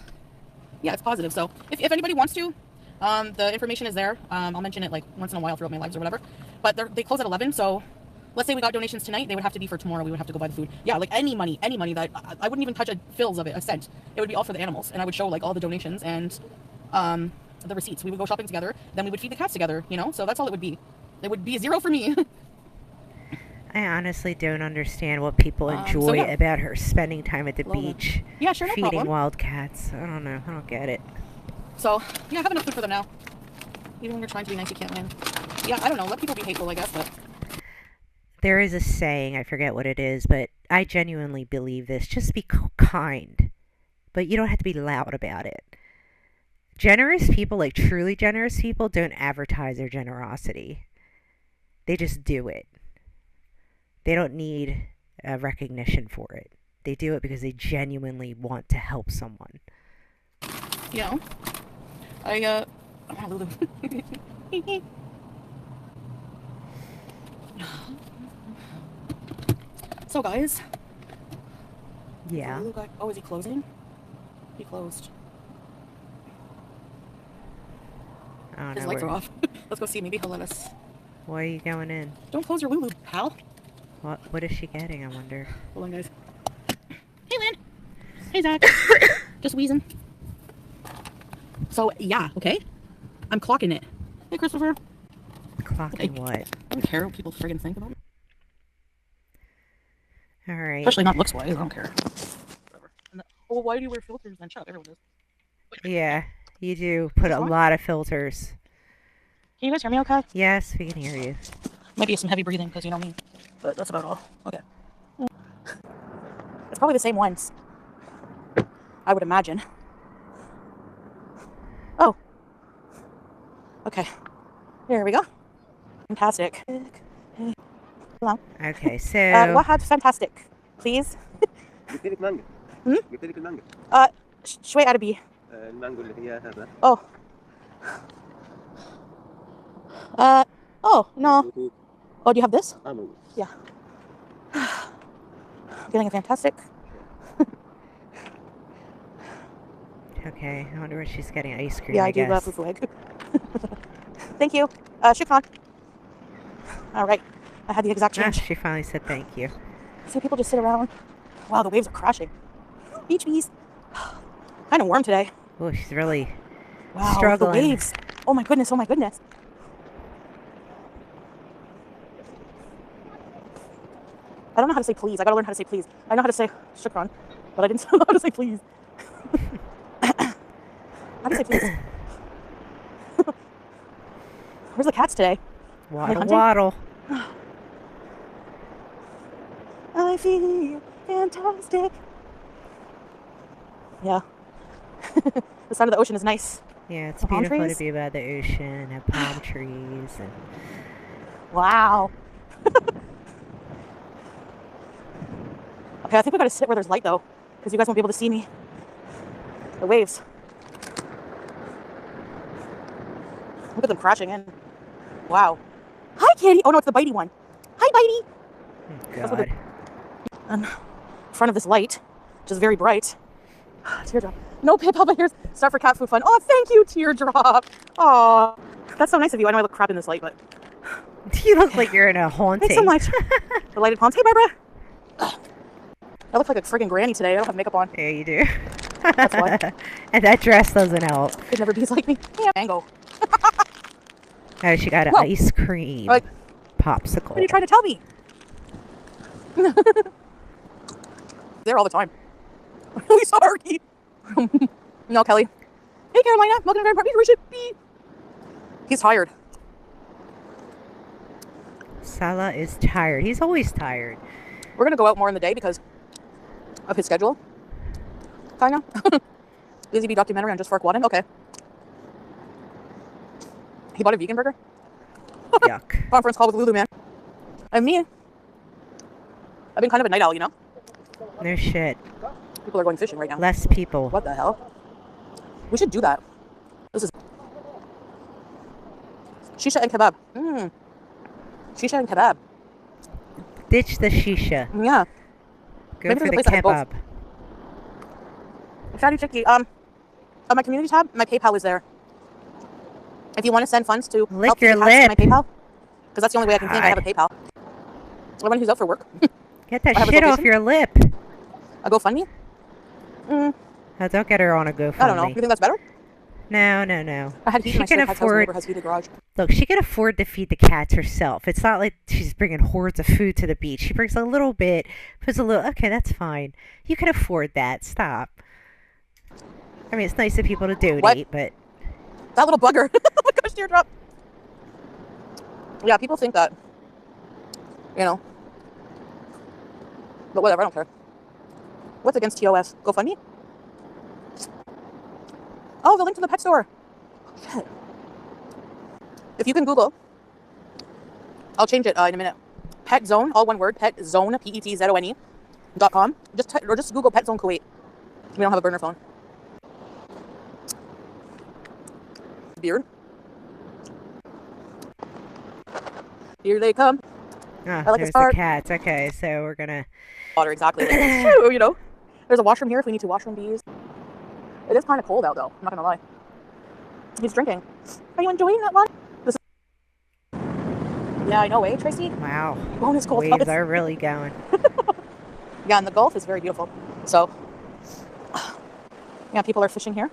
Yeah, it's positive. So if anybody wants to, the information is there. I'll mention it like once in a while throughout my lives or whatever. But they close at 11, so let's say we got donations tonight, they would have to be for tomorrow. We would have to go buy the food. Yeah, like any money that I wouldn't even touch a fills of it, a cent. It would be all for the animals, and I would show like all the donations and the receipts. We would go shopping together, then we would feed the cats together. So that's all it would be. It would be zero for me. I honestly don't understand what people enjoy about her spending time at the beach. Yeah, sure, no feeding problem. wild cats. I don't know. I don't get it. So, yeah, I have enough food for them now. Even when you're trying to be nice, you can't win. Yeah, I don't know. Let people be hateful, I guess, but... There is a saying, I forget what it is, but I genuinely believe this. Just be kind. But you don't have to be loud about it. Generous people, like truly generous people, don't advertise their generosity. They just do it. They don't need recognition for it. They do it because they genuinely want to help someone. I want Lulu. So, guys. Yeah. Oh, is he closing? He closed. I don't His know lights are off. Let's go see. Maybe he'll let us. Why are you going in? Don't close your Lulu, pal. What is she getting, I wonder? Hold on, guys. Hey, Lynn. Hey, Zach. Just wheezing. So, yeah, okay. I'm clocking it. Hey, Christopher. Clocking what? I don't care what people friggin' think about me. Alright. Especially not looks-wise. I don't care. Whatever. Well, why do you wear filters then? Shut up, everyone does. Yeah, you do put a lot of filters. Can you guys hear me okay? Yes, we can hear you. Might be some heavy breathing because you know me. But that's about all. Okay. It's probably the same ones. I would imagine. Oh. Okay. Here we go. Fantastic. Hello. Okay, so... what had fantastic, please? قلت لك مانجا. قلت لك المانجا. شوي عربي. المانجو اللي هي هذا. Oh. Oh, no. Oh, do you have this? Yeah. Feeling fantastic. Okay, I wonder what she's getting. Ice cream, Yeah, I I do guess. love fufu egg. Thank you. Shukran. All right. I had the exact change. She finally said thank you. See people just sit around. Wow, the waves are crashing. Beach bees. Kind of warm today. Oh, she's really struggling. The waves. Oh my goodness. Oh my goodness. I don't know how to say please. I gotta learn how to say please. I know how to say shukran, but I didn't know how to say please. How do you say please? Where's the cats today? Waddle, waddle. I feel fantastic. Yeah. The side of the ocean is nice. Yeah, it's Palm beautiful trees? to be by the ocean and palm trees and Wow. Okay, I think we gotta sit where there's light though, because you guys won't be able to see me. The waves. Look at them crashing in. Wow. Hi, kitty. Oh no, it's the bitey one. Hi, bitey. oh God. In front of this light, which is very bright. Teardrop. No PayPal, but here's Start for Cat Food Fund. Oh, thank you, Teardrop. Oh, that's so nice of you. I know I look crap in this light, but You look like you're in a haunting. thanks so much. The lighted ponds. Hey, Barbara. I look like a friggin' granny today. I don't have makeup on. Yeah, you do. That's why. And that dress doesn't help. Could never be like me. Yeah, mango. Oh, she got an Whoa. ice cream Like, popsicle. what are you trying to tell me? There all the time. Really sorry. No, Kelly. Hey, Carolina. Welcome to Grand Park. He's tired. Salah is tired. He's always tired. We're going to go out more in the day because of his schedule. Kind of. Lizzie B documentary on Just Fork Wadding. Okay. He bought a vegan burger. Yuck. Conference call with Lulu, man. And me. I've been kind of a night owl, you know? No shit. People are going fishing right now. Less people. What the hell? We should do that. This is shisha and kebab. Shisha and kebab. Ditch the shisha. Yeah. Go Maybe for there's a the place that has both. kebab. Fatty Chicky. On my community tab, my PayPal is there. If you want to send funds to Lick help your feed cats to my lip. PayPal, because that's the only way I can think I have a PayPal. Everyone who's out for work. Get that I have a shit off location. your lip. A GoFundMe? Oh, don't get her on a GoFundMe. I don't know. You think that's better? No, no, no. I had heat in She my can cat's house. The afford. neighbor has heated garage. Look, she can afford to feed the cats herself. It's not like she's bringing hordes of food to the beach. She brings a little bit, puts a little. Okay, that's fine. You can afford that. Stop. I mean, it's nice of people to donate, What? but That little bugger. Oh my gosh, teardrop. Yeah, people think that. You know. But whatever, I don't care. What's against TOS? GoFundMe? Oh, the link to the pet store. Shit. If you can Google, I'll change it in a minute. Pet Zone, all one word, Pet Zone, PETZONE.com. Or just Google Pet Zone Kuwait. We don't have a burner phone. Beard. Here they come. ah, I like there's this part. the cats. Okay, so we're gonna. Water, exactly. True, you know. There's a washroom here if we need to washroom bees. It is kind of cold out though, I'm not gonna lie. He's drinking. Are you enjoying that one? Yeah, I know, eh, Tracy? Wow. Bonus cold Waves thoughts. are really going. Yeah, and the Gulf is very beautiful. So, yeah, people are fishing here.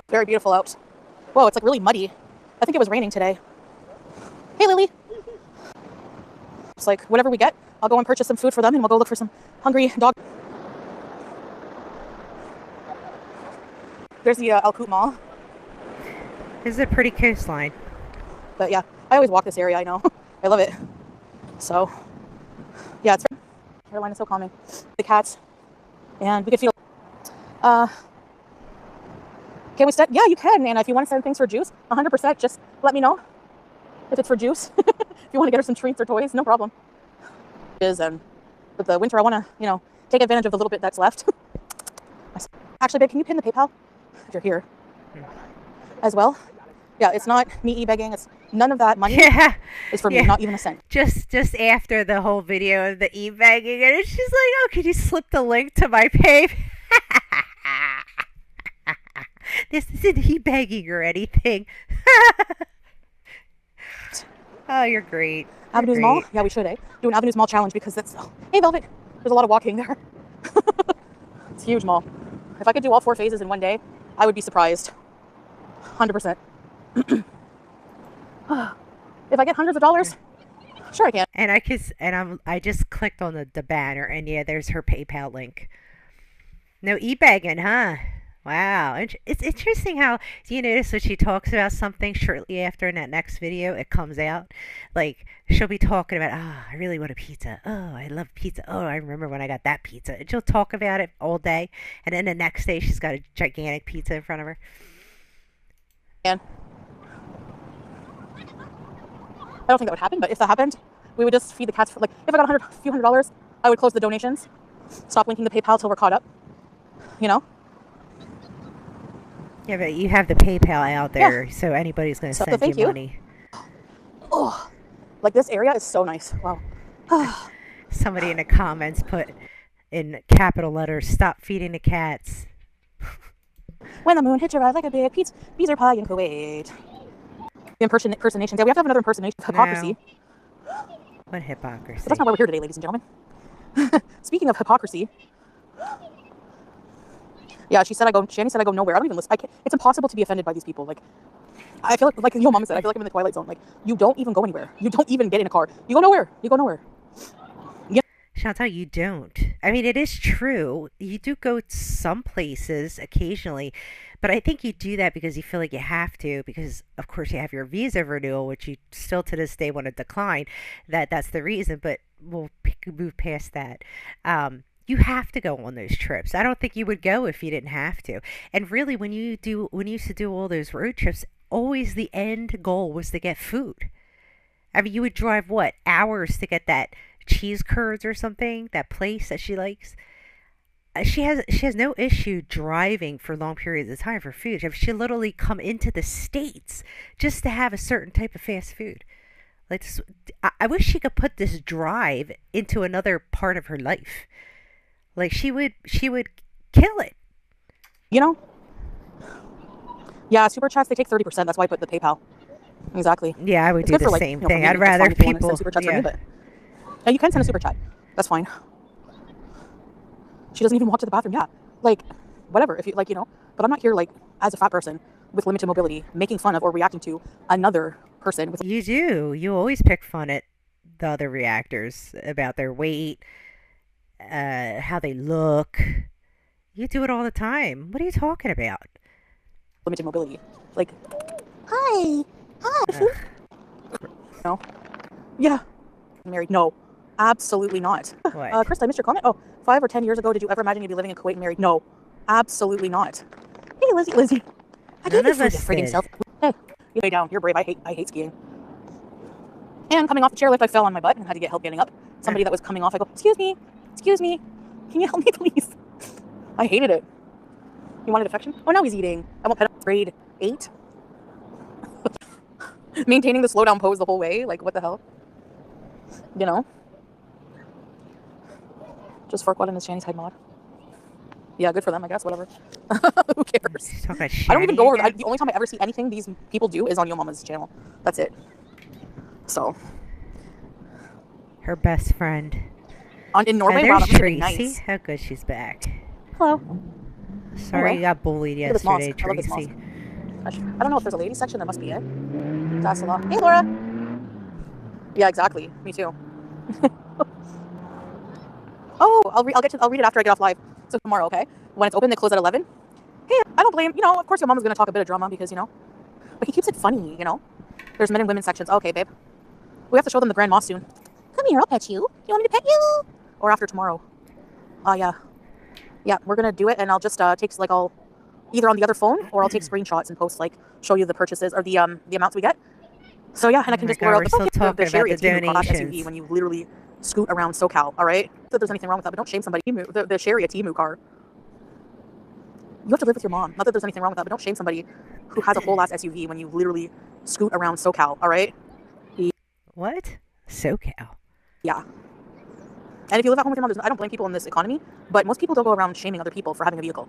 Very beautiful out. Whoa, it's like really muddy. I think it was raining today. Hey, Lily. It's like, whatever we get, I'll go and purchase some food for them and we'll go look for some hungry dog. There's the Al Koot Mall. This is a pretty coastline. But yeah, I always walk this area, I know. I love it. So, yeah, it's Carolina's so calming. The cats. And we could feel. Can we send? Yeah, you can. And if you want to send things for juice, 100%, just let me know. If it's for juice. If you want to get her some treats or toys, no problem. With the winter, I want to, take advantage of the little bit that's left. Actually, babe, can you pin the PayPal? If you're here. As well. Yeah, it's not me e-begging. It's none of that money. Yeah. Is for me, not even a cent. Just after the whole video of the e-begging, and she's like, "Oh, could you slip the link to my pay?" This isn't e-begging or anything. Oh, you're great. Avenues You're Mall? great. Yeah, we should, do an Avenues Mall challenge because that's... Hey, Velvet. There's a lot of walking there. It's a huge mall. If I could do all 4 phases in one day, I would be surprised. 100%. If I get hundreds of dollars, Sure, I can. And I just clicked on the banner, and yeah, there's her PayPal link. No e-bagging, huh? Wow. It's interesting how, do you notice when she talks about something shortly after in that next video, it comes out? Like, she'll be talking about, oh, I really want a pizza. Oh, I love pizza. Oh, I remember when I got that pizza. And she'll talk about it all day. And then the next day, she's got a gigantic pizza in front of her. And I don't think that would happen, but if that happened, we would just feed the cats for, like, if I got a few $100, I would close the donations, stop linking the PayPal till we're caught up, you know? Yeah, but you have the PayPal out there, so anybody's going to So send thank you you. money. Oh, like this area is so nice. Wow. Somebody in the comments put in capital letters, stop feeding the cats. When the moon hits your eyes like a big pizza pie in Kuwait. Impersonations. Yeah, we have to have another impersonation of hypocrisy. No. What hypocrisy? But that's not why we're here today, ladies and gentlemen. Speaking of hypocrisy, yeah, Shani said I go nowhere. I don't even listen. I can't, it's impossible to be offended by these people. Like, I feel like your mama said, I feel like I'm in the Twilight Zone. Like, you don't even go anywhere. You don't even get in a car. You go nowhere. You go nowhere. Chantal, you don't. I mean, it is true. You do go some places occasionally, but I think you do that because you feel like you have to, because of course you have your visa renewal, which you still to this day want to decline. That's the reason, but we'll move past that. You have to go on those trips. I don't think you would go if you didn't have to. And really, when you used to do all those road trips, always the end goal was to get food. I mean, you would drive what, hours to get that cheese curds or something, that place that she likes. She has no issue driving for long periods of time for food. She literally come into the States just to have a certain type of fast food. Like this, I wish she could put this drive into another part of her life. Like she would kill it. You know? Yeah, super chats, they take 30%. That's why I put the PayPal. Exactly. Yeah, I would It's do good the for, same for thing. me. I'd It's rather fine if you want to people. send super chats Yeah. for me, but you can send a super chat. That's fine. She doesn't even walk to the bathroom. Yeah, like whatever. If you like, But I'm not here like as a fat person with limited mobility, making fun of or reacting to another person with. You do. You always pick fun at the other reactors about their weight, how they look. You do it all the time. What are you talking about? Limited mobility. Like, hi. No. Yeah. Married? No. Absolutely not. What? Chris, I missed your comment. Oh, 5 or 10 years ago, did you ever imagine you'd be living in Kuwait and married? No. Absolutely not. Hey, Lizzie. I None can't of us friggin' did. self. Hey, you lay down. You're brave. I hate skiing. And coming off the chairlift, I fell on my butt and had to get help getting up. Somebody that was coming off, I go, excuse me. Can you help me, please? I hated it. You wanted affection? Oh, now he's eating. I won't pet him. Grade 8. Maintaining the slow down pose the whole way. Like, what the hell? Just Forkwad and his Shani's head mod. Yeah, good for them, I guess. Whatever. Who cares? I don't even go over. The only time I ever see anything these people do is on Yo Mama's channel. That's it. So. Her best friend. In Norway, There's wow, that must have Tracy. been nice. How good she's back. Hello. Sorry you got bullied Look at this yesterday, mosque. I love this Tracy. mosque. I don't know if there's a ladies section. There must be it. That's a lot. Hey, Laura. Yeah, exactly. Me too. Oh, I'll read it after I get off live. So tomorrow, okay? When it's open, they close at 11. Hey, I don't blame. Of course, your mom is gonna talk a bit of drama because but he keeps it funny. There's men and women sections. Okay, babe. We have to show them the Grand Mosque soon. Come here, I'll pet you. You want me to pet you? Or after tomorrow. Yeah. Yeah, we're gonna do it, and I'll just I'll either on the other phone or I'll take screenshots and post show you the purchases or the amounts we get. So yeah, and I can just blur out the Sherry SUV when you literally scoot around SoCal. All right, not that there's anything wrong with that, but don't shame somebody. The Sherry Timu car. You have to live with your mom. Not that there's anything wrong with that, but don't shame somebody who has a whole ass SUV when you literally scoot around SoCal. All right. What? SoCal. Yeah. And if you live at home with your mom, I don't blame people in this economy, but most people don't go around shaming other people for having a vehicle.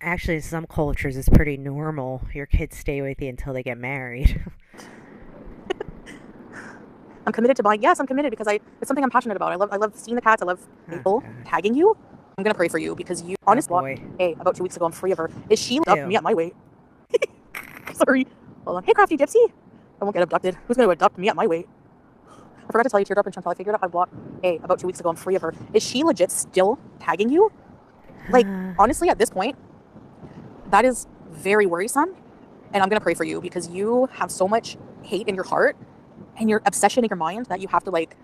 Actually, in some cultures, it's pretty normal. Your kids stay with you until they get married. I'm committed to buying. Yes, I'm committed because it's something I'm passionate about. I love seeing the cats. I love people tagging you. I'm gonna pray for you because you. Honest walk. Hey, about 2 weeks ago, I'm free of her. Is she up me at my weight? Sorry. Hold on. Hey, crafty gypsy. I won't get abducted. Who's gonna abduct me at my weight? forgot to tell you, Teardrop and Chantal, I figured out how to block A about 2 weeks ago. I'm free of her. Is she legit still tagging you? Like, honestly, at this point, that is very worrisome. And I'm going to pray for you because you have so much hate in your heart and your obsession in your mind that you have to, like,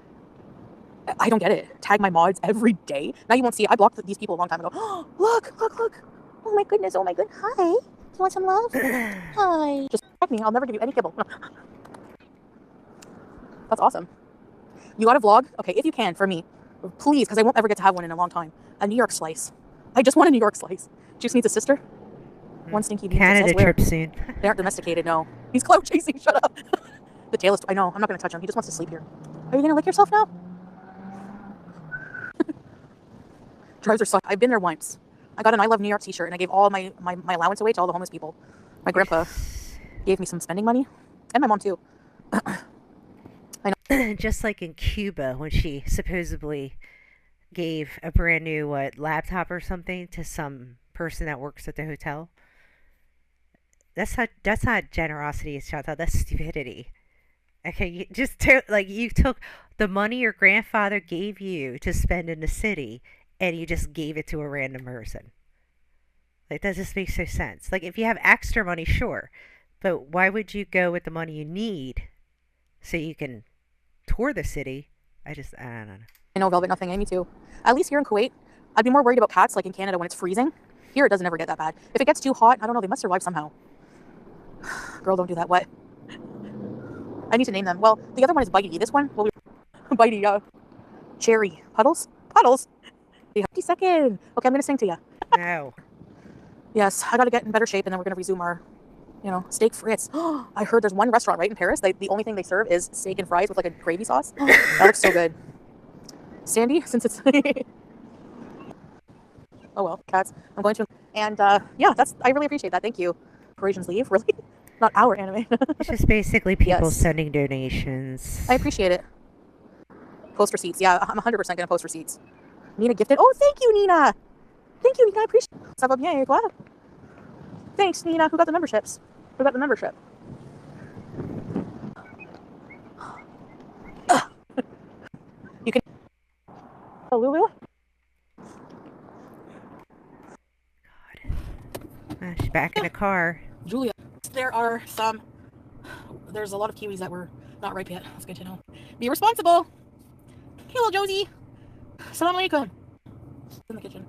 I don't get it. Tag my mods every day. Now you won't see it. I blocked these people a long time ago. Oh, look. Oh my goodness. Hi. You want some love? Hi. Just fuck me. I'll never give you any kibble. That's awesome. You got a vlog? Okay, if you can, for me. Please, because I won't ever get to have one in a long time. A New York slice. I just want a New York slice. Juice needs a sister. One stinky bean. Canada trip soon. They aren't domesticated, no. He's clout chasing. Shut up. The tail is... I know. I'm not going to touch him. He just wants to sleep here. Are you going to lick yourself now? Drives are suck. I've been there once. I got an I Love New York t-shirt and I gave all my allowance away to all the homeless people. My grandpa gave me some spending money. And my mom too. I know. Just like in Cuba when she supposedly gave a brand new laptop or something to some person that works at the hotel. That's not generosity, Chantal. That's stupidity. Okay, you took the money your grandfather gave you to spend in the city, and you just gave it to a random person. Like, that just makes no sense. Like, if you have extra money, sure, but why would you go with the money you need so you can tour the city? I don't know. I know, Velvet, nothing. Me too. At least here in Kuwait, I'd be more worried about cats like in Canada when it's freezing. Here it doesn't ever get that bad. If it gets too hot, I don't know, they must survive somehow. Girl, don't do that. What? I need to name them. Well, the other one is Bitey. This one, Bitey, Cherry. Puddles? 50-second. Okay, I'm going to sing to you. No. Yes, I got to get in better shape and then we're going to resume our, steak frites. I heard there's one restaurant right in Paris. The only thing they serve is steak and fries with like a gravy sauce. That looks so good. Sandy, since it's... Oh well, cats. I'm going to... And yeah, I really appreciate that. Thank you. Parisians leave? Really? Not our anime. It's just basically people sending donations. I appreciate it. Post receipts. Yeah, I'm 100% going to post receipts. Nina gifted. Oh, thank you, Nina. Thank you, Nina. I appreciate it. Ça va bien, et toi? Thanks, Nina. Who got the memberships? Who got the membership? You can... Oh, Lulu? God. She's back in the car. Julia. There's a lot of kiwis that were not ripe yet. That's good to know. Be responsible. Hello, Josie. Assalamu alaikum. In the kitchen.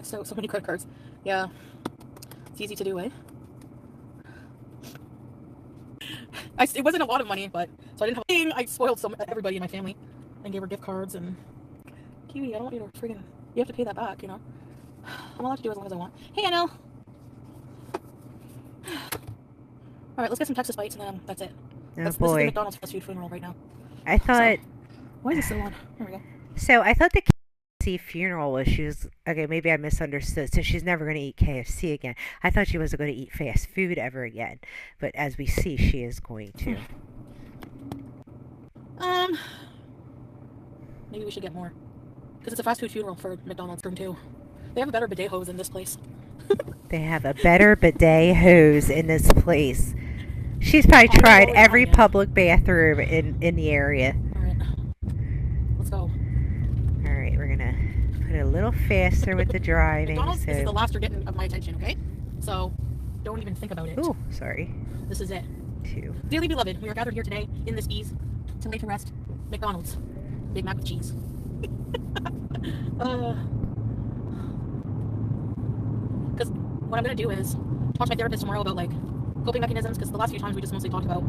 So many credit cards. Yeah. It's easy to do, eh? It wasn't a lot of money, but so I didn't have. I spoiled everybody in my family and gave her gift cards and. Kiwi, I don't want you to friggin'. You have to pay that back, I'm allowed to do as long as I want. Hey, Anil. All right, let's get some Texas bites and then that's it. This is the McDonald's fast food funeral right now. I thought. Why is it still on? There we go. So I thought the KFC funeral was okay. Maybe I misunderstood. So she's never going to eat KFC again. I thought she wasn't going to eat fast food ever again. But as we see, she is going to. Maybe we should get more because it's a fast food funeral for McDonald's room too. They have a better bidet hose in this place. They have a better bidet hose in this place. She's probably tried every public bathroom in the area. Alright. Let's go. Alright, we're gonna put it a little faster with the driving. McDonald's, this is the last you're getting of my attention, okay? So, don't even think about it. Ooh, sorry. This is it. 2. Dearly beloved, we are gathered here today in this ease to lay to rest McDonald's. Big Mac with cheese. Because what I'm going to do is talk to my therapist tomorrow about, like, coping mechanisms, because the last few times we just mostly talked about,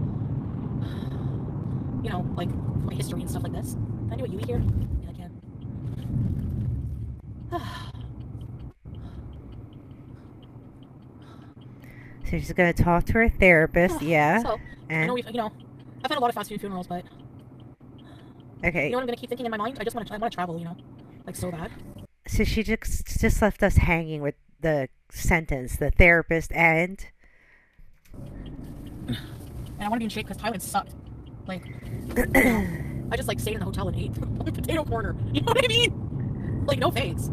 like, my history and stuff like this. Can I do a Yui here? Yeah, I can. So she's going to talk to her therapist, yeah. So, and... I know I've had a lot of fast food funerals, but... Okay. You know what I'm going to keep thinking in my mind? I want to travel, like, so bad. So she just left us hanging with the sentence, the therapist and I want to be in shape because Thailand sucked. Like, I just like stayed in the hotel and ate potato corner. You know what I mean? Like, no thanks.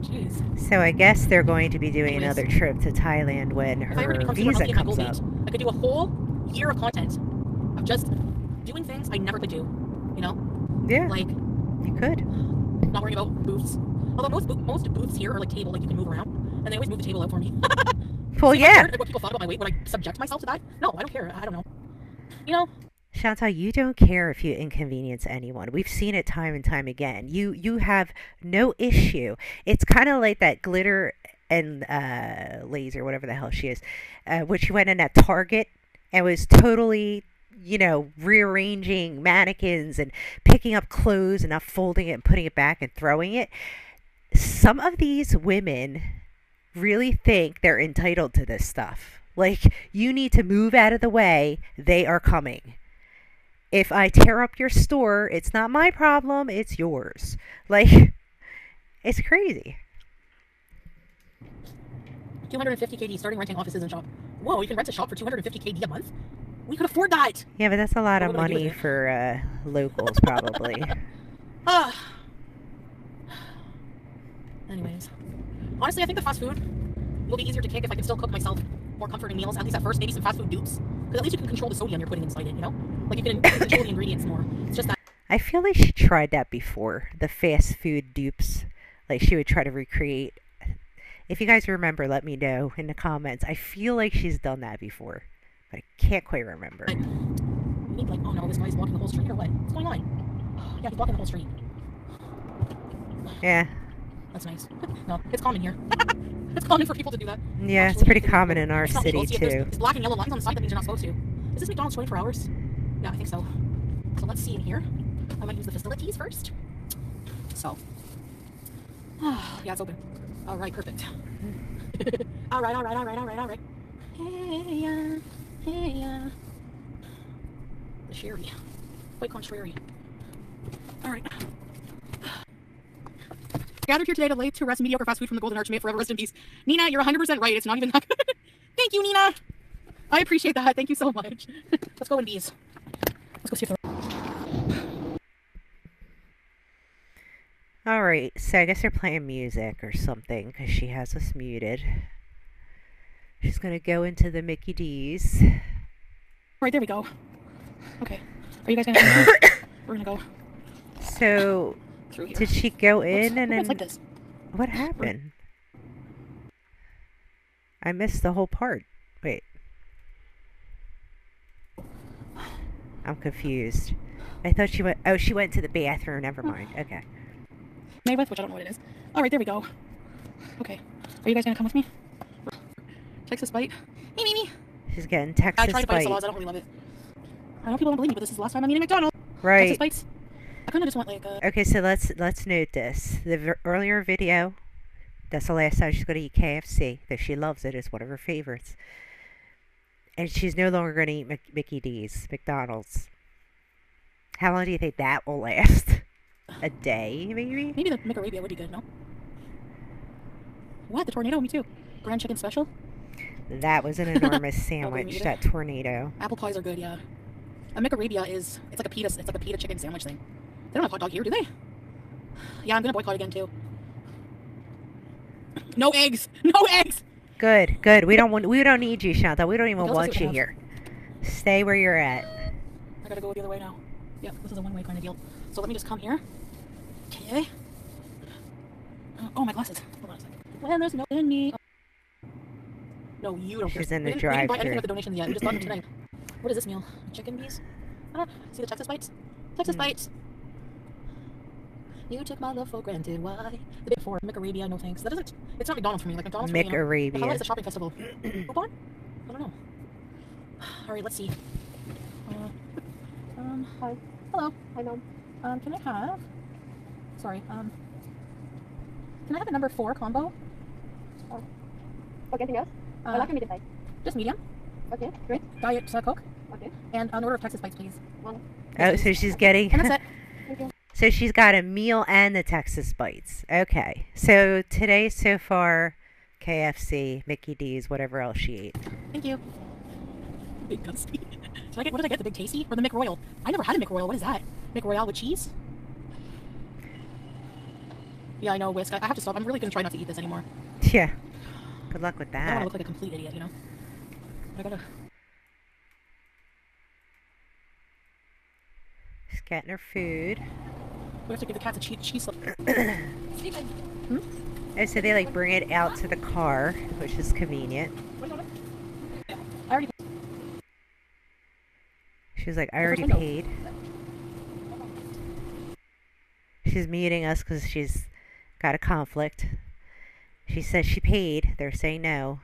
Jeez. So I guess they're going to be doing another trip to Thailand when her visa comes up. I could do a whole year of content of just doing things I never could do. You know, Yeah, like you could. not worrying about booths. Although most booths here are like table, like you can move around, and they always move the table out for me. Well, See, if I yeah. cared what people thought about my weight, would I subject myself to that? No, I don't care. I don't know. You know, Chantal, you don't care if you inconvenience anyone. We've seen it time and time again. You have no issue. It's kind of like that glitter and laser, whatever the hell she is, when she went in at Target and was totally, rearranging mannequins and picking up clothes and not folding it and putting it back and throwing it. Some of these women really think they're entitled to this stuff. Like, you need to move out of the way. They are coming. If I tear up your store, it's not my problem, it's yours. Like, it's crazy. 250 KD starting renting offices and shop. Whoa, you can rent a shop for 250 KD a month? We could afford that. Yeah, but that's a lot of What would I do with money it? for locals, probably. Ah. Anyways, honestly, I think the fast food will be easier to kick if I can still cook myself more comforting meals. At least at first, maybe some fast food dupes, because at least you can control the sodium you're putting inside it. You know, like you can control the ingredients more. It's just that. I feel like she tried that before, the fast food dupes. Like, she would try to recreate. If you guys remember, let me know in the comments. I feel like she's done that before, but I can't quite remember. You need like, oh no, this guy's blocking the whole street or what? What's going on? Yeah, he's blocking the whole street. Yeah. That's nice. No, it's common here. It's common for people to do that. Yeah, it's Actually, pretty common in our it's not city, legal. See, if there's- too. There's black and yellow lines on the side, that means you're not supposed to. Is this McDonald's 24 hours? Yeah, I think so. So let's see in here. I might use the facilities first. So. Yeah, it's open. All right, perfect. All right. Hey, the sherry. White corn sherry. All right. Gathered here today to lay to rest mediocre fast food from the Golden Arch. May it forever rest in peace. Nina, you're 100% right. It's not even that good. Thank you, Nina. I appreciate that. Thank you so much. Let's go in bees. Let's go see if they're... Alright, so I guess they're playing music or something because she has us muted. She's going to go into the Mickey D's. Right, there we go. Okay. Are you guys going to... We're going to go So, through here. did she go in and It's then... like this. What happened? I missed the whole part. Wait. I'm confused. I thought she went... Oh, she went to the bathroom. Never mind. Okay. May with, which I don't know what it is. All right, there we go. Okay. Are you guys going to come with me? Texas Bite. Me. She's getting I Texas tried to buy Bite. salads. I don't really love it. I know people don't believe me, but this is the last time I'm eating McDonald's. Texas Right. Bites. I kind of just want like a... Okay, so let's note this. The earlier video, that's the last time she's going to eat KFC. Though she loves it. It's one of her favorites. And she's no longer going to eat Mickey D's, McDonald's. How long do you think that will last? A day, maybe? Maybe the McArabia would be good, no? What? The tornado? Me too. Grand chicken special? That was an enormous me sandwich, either. that tornado. Apple pies are good, yeah. A McArabia is... It's like a pita chicken sandwich thing. They don't have hot dog here, do they? Yeah, I'm gonna boycott again, too. No eggs! No eggs! Good. We don't need you, Chantal. We don't even Okay, let's want see you what here. Stay where you're at. I gotta go the other way now. Yep, this is a one-way kind of deal. So let me just come here. Okay. Oh, my glasses. Hold on a second. When there's no in me. Oh. No, you don't. She's care. in the We didn't buy anything drive-thru. with the donations yet. We just got them tonight. What is this meal? Chicken bees? See the Texas Bites? Texas Bites. You took my love for granted. Why? The day before, McArabia, no thanks. That doesn't. It's not McDonald's for me. Like McDonald's for me, McArabia. The highlight's a shopping festival. Coupon? I don't know. All right, let's see. Hi. Hello. Hi, Mom. Can I have? Sorry. Can I have a number 4 combo? Okay, anything else? I like a medium size. Just medium. Okay, great. Diet Coke. Okay. And an order of Texas Bites, please. One. Oh, so she's getting... And that's it. Thank you. So she's got a meal and the Texas Bites. Okay. So today so far, KFC, Mickey D's, whatever else she ate. Thank you. Big Gusty. What did I get? The Big Tasty or the McRoyal? I never had a McRoyal. What is that? McRoyal with cheese? Yeah, I know, Whisk. I have to stop. I'm really gonna try not to eat this anymore. Yeah. Good luck with I don't want to that. look like a complete idiot, you know? I gotta... getting her food. We have to give the cat a cheese slip. Oh, so they like bring it out to the car, which is convenient. I already. She's like, I already paid. She's muting us because she's got a conflict. She says she paid. They're saying no.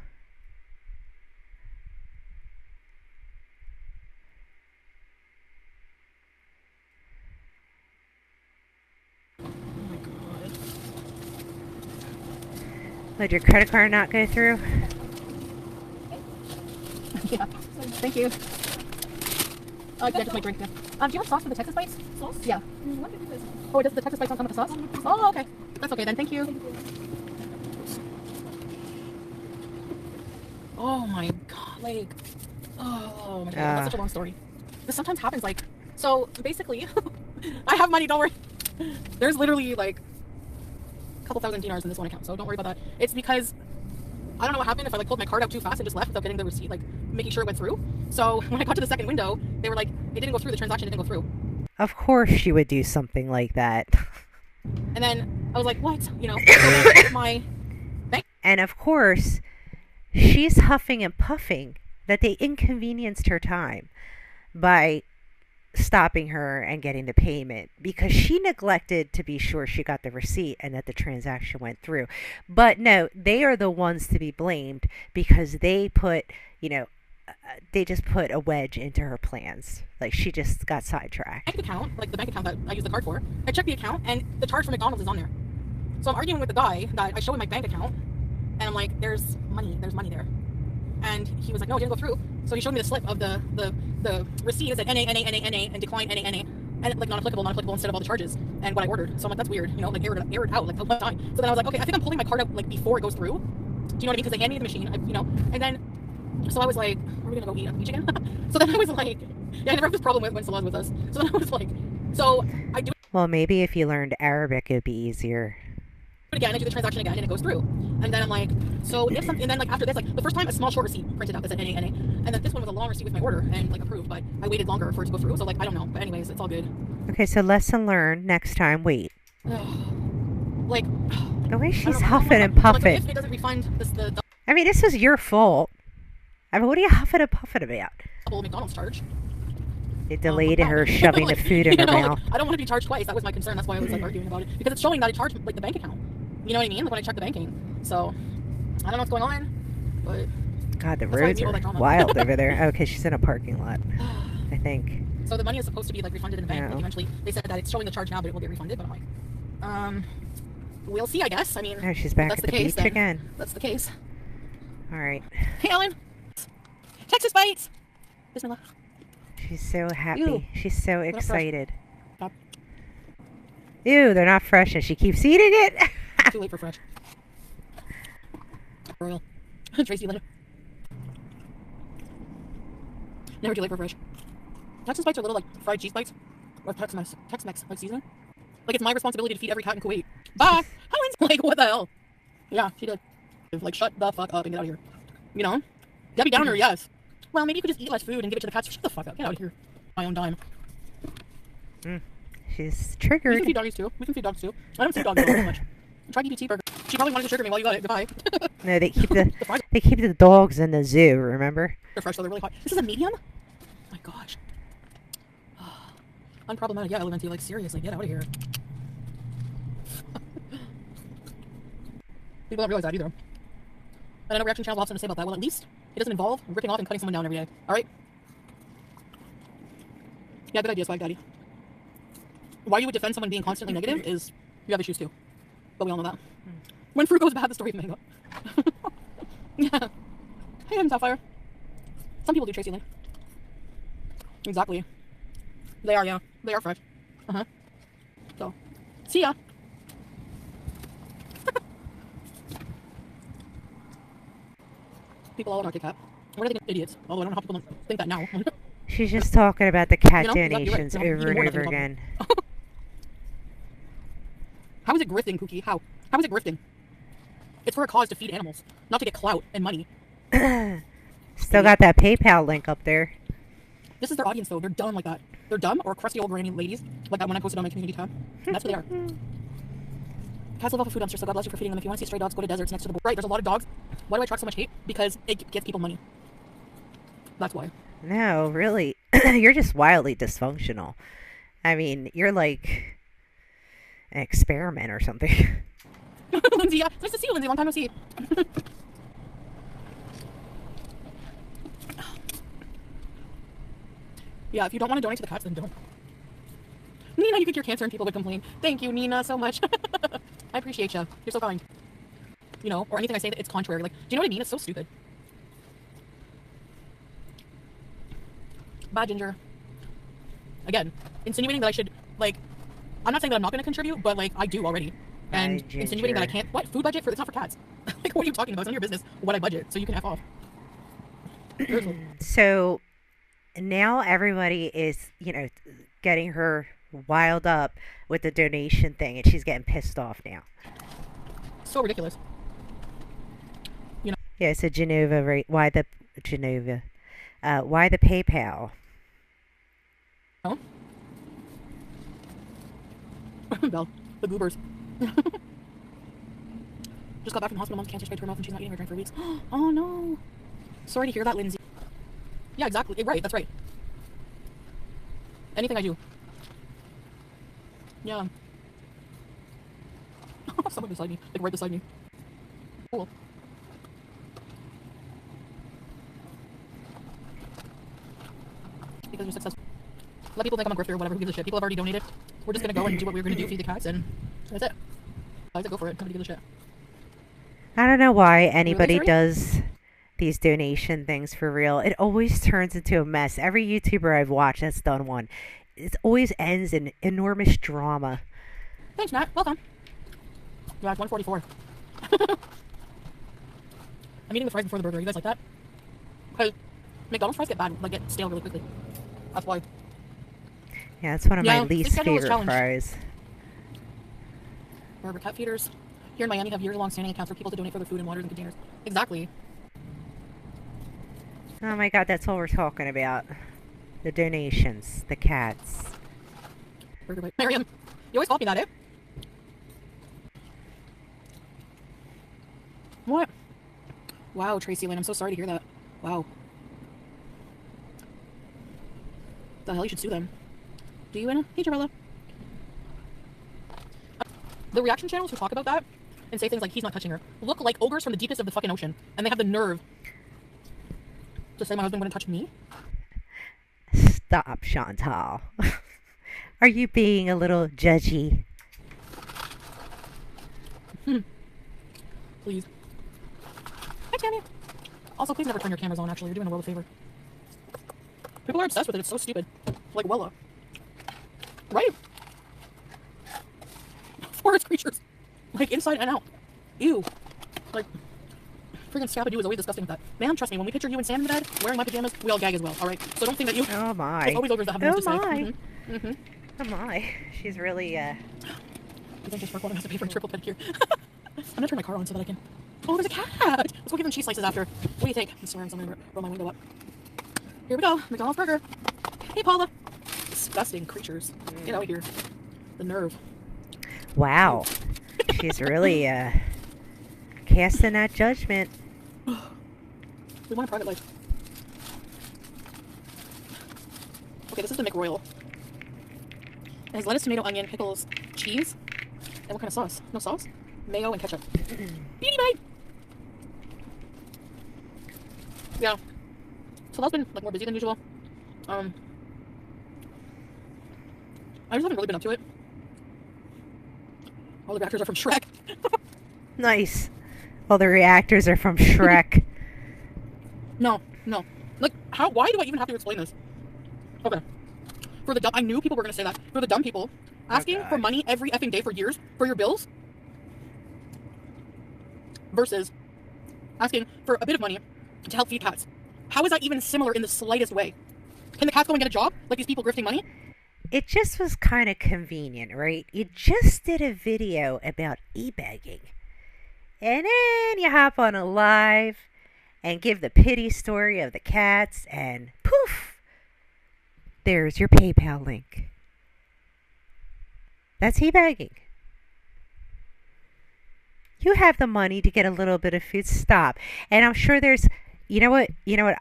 Would your credit card not go through? Yeah. Thank you. Yeah, just my drink. Yeah. Do you have sauce for the Texas bites? Sauce? Yeah. Oh, does the Texas bites don't come with the sauce? Oh, okay. That's okay then. Thank you. Oh my god, like, oh my god, that's such a long story. This sometimes happens, like, so basically, I have money, don't worry. There's literally like a couple thousand dinars in this one account, so don't worry about that. It's because I don't know what happened if I like pulled my card out too fast and just left without getting the receipt, like making sure it went through. So when I got to the second window, they were like, it didn't go through, the transaction didn't go through. Of course she would do something like that. And then I was like, what? You know, my bank. And of course, she's huffing and puffing that they inconvenienced her time by stopping her and getting the payment because she neglected to be sure she got the receipt and that the transaction went through. But no, they are the ones to be blamed because they put, they just put a wedge into her plans. Like she just got sidetracked. Bank account, like the bank account that I use the card for, I checked the account and the charge for McDonald's is on there. So I'm arguing with the guy that I show him my bank account and I'm like, there's money there. And he was like, no, it didn't go through. So he showed me the slip of the receipt. It said NA, and decline NA, and like non-applicable instead of all the charges and what I ordered. So I'm like, that's weird, like aired out like the whole time. So then I was like, okay, I think I'm pulling my card out like before it goes through. Do you know what I mean? Because they hand me the machine, and then, so I was like, are we gonna go eat at the beach again? So then I was like, yeah, I never have this problem when Salon's with us. So then I was like, so I do it. Well, maybe if you learned Arabic, it would be easier. Again, I do the transaction again and it goes through. And then I'm like, so if something, and then like after this, like the first time a small short receipt printed out that said NA, and then this one was a long receipt with my order and like approved, but I waited longer for it to go through. So like, I don't know. But anyways, it's all good. Okay, so lesson learned. Next time, wait. Like, the way she's huffing and puffing. Like, if it doesn't refund the I mean, this is your fault. I mean, what are you huffing and puffing about? double McDonald's charge. It delayed her shoving like, the food in her mouth. Like, I don't want to be charged twice. That was my concern. That's why I was like arguing about it because it's showing that I charged like the bank account. You know what I mean? Like when I check the banking. So I don't know what's going on, but God, the roads are wild over there. Oh, okay, she's in a parking lot, I think. So the money is supposed to be like refunded in the bank. Like, eventually, they said that it's showing the charge now, but it will get refunded. But I'm like, we'll see. I guess. I mean, oh, she's back at the beach again. That's the case. All right. Hey, Ellen. Texas bites. Bismillah. She's so happy. Ew. She's so excited. Stop. Ew, they're not fresh, and she keeps eating it. Too late for fresh. Royal. Tracy later. Never too late for fresh. Texas bites are little like fried cheese bites or Tex-Mex like seasoning. Like it's my responsibility to feed every cat in Kuwait. Bye. Helen's like, what the hell? Yeah, she did. Like, shut the fuck up and get out of here. You know? Debbie Downer, yes. Well, maybe you could just eat less food and give it to the cats. Shut the fuck up. Get out of here. My own dime. She's We triggered. can feed doggies too. I don't feed dogs very much. Try DBT burger. She probably wanted to sugar me while you got it. Goodbye. No, they keep the dogs in the zoo. Remember? They're fresh, so they're really hot. This is a medium? Oh my gosh. Unproblematic. Yeah, Elementary. Like, seriously, get out of here. People don't realize that either. And I know reaction channels will have something to say about that. Well, at least it doesn't involve ripping off and cutting someone down every day. Alright? Yeah, good idea, Swag Daddy. Why you would defend someone being constantly negative is you have issues too. But we all know that. When fruit goes bad, the story of mango. Yeah. Hey, I'm Sapphire. Some people do, Tracy Lynn. Exactly. They are, yeah. They are fresh. Uh-huh. So, see ya. People all want our cat. What are they idiots? Although I don't know how people don't think that now. She's just talking about the cat You know, you're right. donations No, over even and more over nothing again. How is it grifting, Kookie? How? How is it grifting? It's for a cause to feed animals, not to get clout and money. Still got that PayPal link up there. This is their audience, though. They're dumb like that. They're dumb or crusty old granny ladies, like that one I posted on my community tab. And that's what they are. Cats live off a food dumpster, so God bless you for feeding them. If you want to see stray dogs, go to deserts next to the border. Right, there's a lot of dogs. Why do I attract so much hate? Because it gets people money. That's why. No, really. You're just wildly dysfunctional. I mean, you're like an experiment or something. Lindsay, yeah. It's nice to see you, Lindsay. Long time no see. Yeah, if you don't want to donate to the cats, then don't. Nina, you can cure cancer and people would complain. Thank you, Nina, so much. I appreciate you. You're so kind. You know, or anything I say that it's contrary. Like, do you know what I mean? It's so stupid. Bad Ginger. Again, insinuating that I should, like, I'm not saying that I'm not going to contribute, but, like, I do already. And insinuating that I can't. What? Food budget? It's not for cats. Like, what are you talking about? It's none of your business what I budget, so you can F off. So now everybody is, getting her wild up with the donation thing, and she's getting pissed off now. So ridiculous. You know. Yeah, so Genova, right? Why the Genova? Why the PayPal? Oh. Belle, the goobers. Just got back from the hospital. Mom's cancer spread to her mouth and she's not eating her drink for weeks. Oh no. Sorry to hear that, Lindsay. Yeah, exactly. Right, that's right. Anything I do. Yeah. Someone beside me. Like right beside me. Cool. Because you're successful. Let people think I'm a grifter or whatever. Who gives a shit? People have already donated. We're just gonna go and do what we're gonna do, feed the cats, and that's it. I go for it. Nobody gives a shit. I don't know why anybody Really? does these donation things for real. It always turns into a mess. Every YouTuber I've watched that's done one, it always ends in enormous drama. Thanks, Matt. Welcome. Yeah, it's 144. I'm eating the fries before the burger. You guys like that? Because McDonald's fries get bad, like get stale really quickly. That's why. Yeah, it's one of my Yeah, least this schedule is favorite challenged. fries. Wherever cat feeders here in Miami have years-long standing accounts for people to donate for their food and water in containers. Exactly. Oh my god, that's all we're talking about. The donations, the cats. Burger bite. Miriam, you always call me that, eh? What? Wow, Tracy Lynn, I'm so sorry to hear that. Wow. The hell, you should sue them. Do you, Anna? Hey, Jarella. The reaction channels who talk about that and say things like, he's not touching her, look like ogres from the deepest of the fucking ocean. And they have the nerve to say my husband wouldn't touch me. Stop, Chantal. Are you being a little judgy? Please. Hi, Tammy. Also, please never turn your cameras on, actually. You're doing a world a favor. People are obsessed with it. It's so stupid. Like Wella. Right? Forest creatures. Like, inside and out. Ew. Like, freaking Scabadoo is always disgusting with that. Man, trust me, when we picture you and Sam in the bed, wearing my pajamas, we all gag as well, alright? So don't think that you... Oh my. It's always ogres that have the Oh most to say. my. Mm-hmm. Oh my. She's really, You think this work has to pay for a triple pedicure? I'm gonna turn my car on so that I can... Oh, there's a cat! Let's go give them cheese slices after. What do you think? I'm swearing, so I'm gonna roll my window up. Here we go. McDonald's burger. Hey, Paula. Disgusting creatures. Get out of here. The nerve. wow. She's really, casting that judgment. We want a private life. Okay, this is the McRoyal. It has lettuce, tomato, onion, pickles, cheese, and what kind of sauce? No sauce? Mayo and ketchup. Beanie bite! Yeah. So that's been like more busy than usual. I just haven't really been up to it. All the reactors are from Shrek. Nice. Well, the reactors are from Shrek. No. Like, how? Why do I even have to explain this? Okay. For the dumb, I knew people were gonna say that. For the dumb people, asking for money every effing day for years for your bills, versus asking for a bit of money to help feed cats. How is that even similar in the slightest way? Can the cats go and get a job like these people grifting money? It just was kind of convenient, right? You just did a video about e-begging. And then you hop on a live and give the pity story of the cats, and poof, There's your PayPal link. That's e-bagging. You have the money to get a little bit of food. Stop. And I'm sure there's, you know what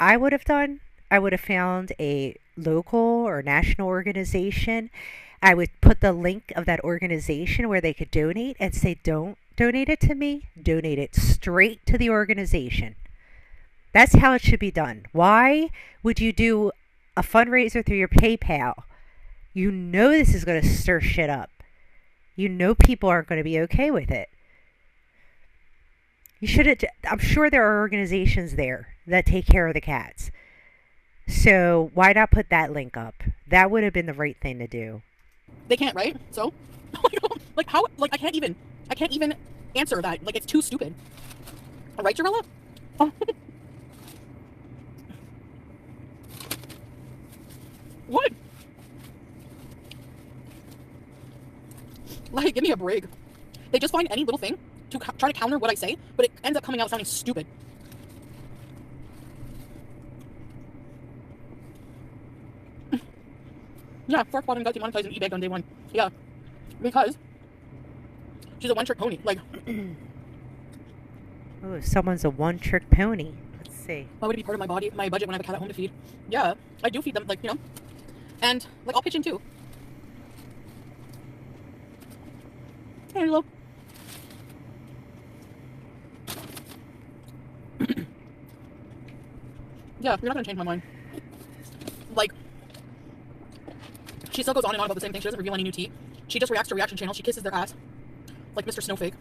I would have done? I would have found a local or national organization. I would put the link of that organization where they could donate and say, don't donate it to me, donate it straight to the organization. That's how it should be done. Why would you do a fundraiser through your PayPal? You know this is going to stir shit up. You know people aren't going to be okay with it. You should have, I'm sure there are organizations there that take care of the cats. So why not put that link up? That would have been the right thing to do. They can't, right? So, like how? Like I can't even answer that. Like it's too stupid. All right, Jarella? What? Like, give me a break. They just find any little thing to try to counter what I say, but it ends up coming out sounding stupid. Yeah, fork bottom got demonetized and eBay on day one. Yeah, because she's a one-trick pony. Like, oh, someone's a one-trick pony. Let's see. why would it be part of my budget when I have a cat at home to feed? Yeah, I do feed them, like, and like I'll pitch in too. Hey, Lilo. Yeah, you're not gonna change my mind. Like, she still goes on and on about the same thing. She doesn't reveal any new tea. She just reacts to reaction channels. She kisses their ass, like Mr. Snowflake.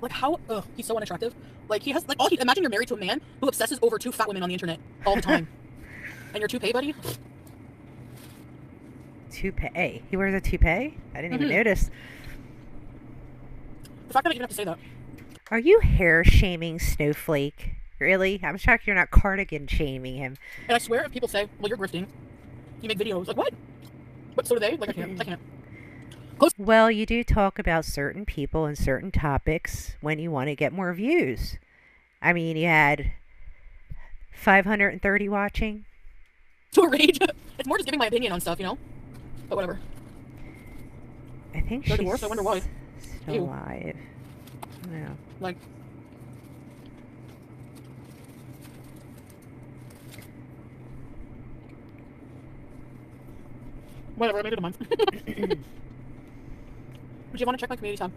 Like how? Ugh, he's so unattractive. Like he has like all he. Imagine you're married to a man who obsesses over two fat women on the internet all the time, and your toupee, buddy. Toupee. He wears a toupee? I didn't even notice. The fact that I even have to say that. Are you hair shaming Snowflake? Really? I'm shocked you're not cardigan shaming him. And I swear, if people say, "Well, you're grifting," you make videos like what? But so do they? Like I can't. Close. Well, you do talk about certain people and certain topics when you want to get more views. I mean, you had 530 watching. To a rage. It's more just giving my opinion on stuff, But whatever. I think They're she's divorced. I wonder why. still Ew. alive. Yeah. Like. Whatever, I made it a month. Do you want to check my community tab?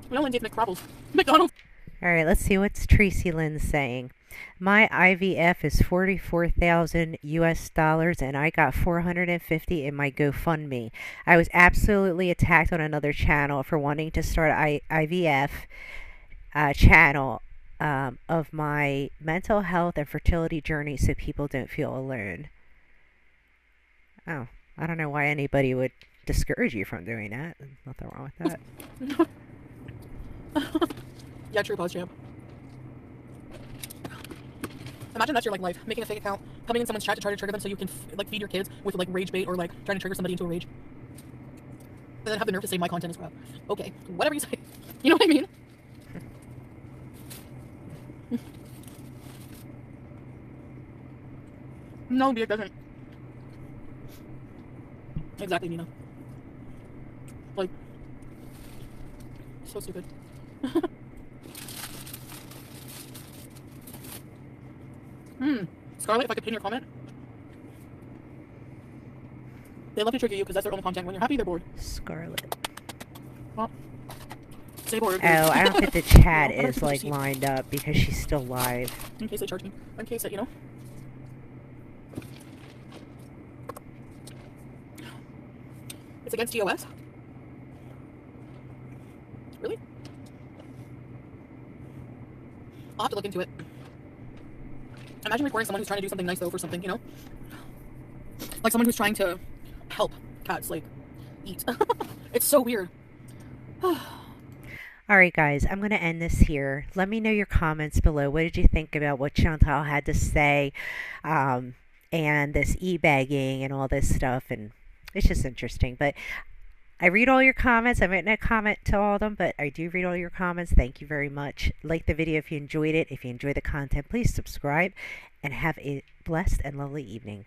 We only did McCrapples. McDonald's. All right, let's see what's Tracy Lynn saying. My IVF is 44,000 US dollars and I got 450 in my GoFundMe. I was absolutely attacked on another channel for wanting to start IVF channel of my mental health and fertility journey so people don't feel alone. Oh, I don't know why anybody would discourage you from doing that. There's nothing wrong with that. Yeah, true pause, champ. Imagine that's your life. Making a fake account, coming in someone's chat to try to trigger them so you can feed your kids with rage bait or trying to trigger somebody into a rage. And then have the nerve to say my content is crap. Okay, whatever you say. You know what I mean? No, it doesn't. Exactly, Nina. Like, so stupid. Scarlett, if I could pin your comment. They love to trigger you because that's their only content. When you're happy, they're bored. Scarlet. Well, stay bored. Oh, I don't think the chat is lined up because she's still live. In case they charge me. In case it, It's against DOS? Really? I'll have to look into it. Imagine recording someone who's trying to do something nice, though, for something, Like someone who's trying to help cats, eat. It's so weird. All right, guys, I'm going to end this here. Let me know your comments below. What did you think about what Chantal had to say and this e-bagging and all this stuff? And it's just interesting. But I read all your comments. I might not comment to all of them, but I do read all your comments. Thank you very much. Like the video if you enjoyed it. If you enjoy the content, please subscribe and have a blessed and lovely evening.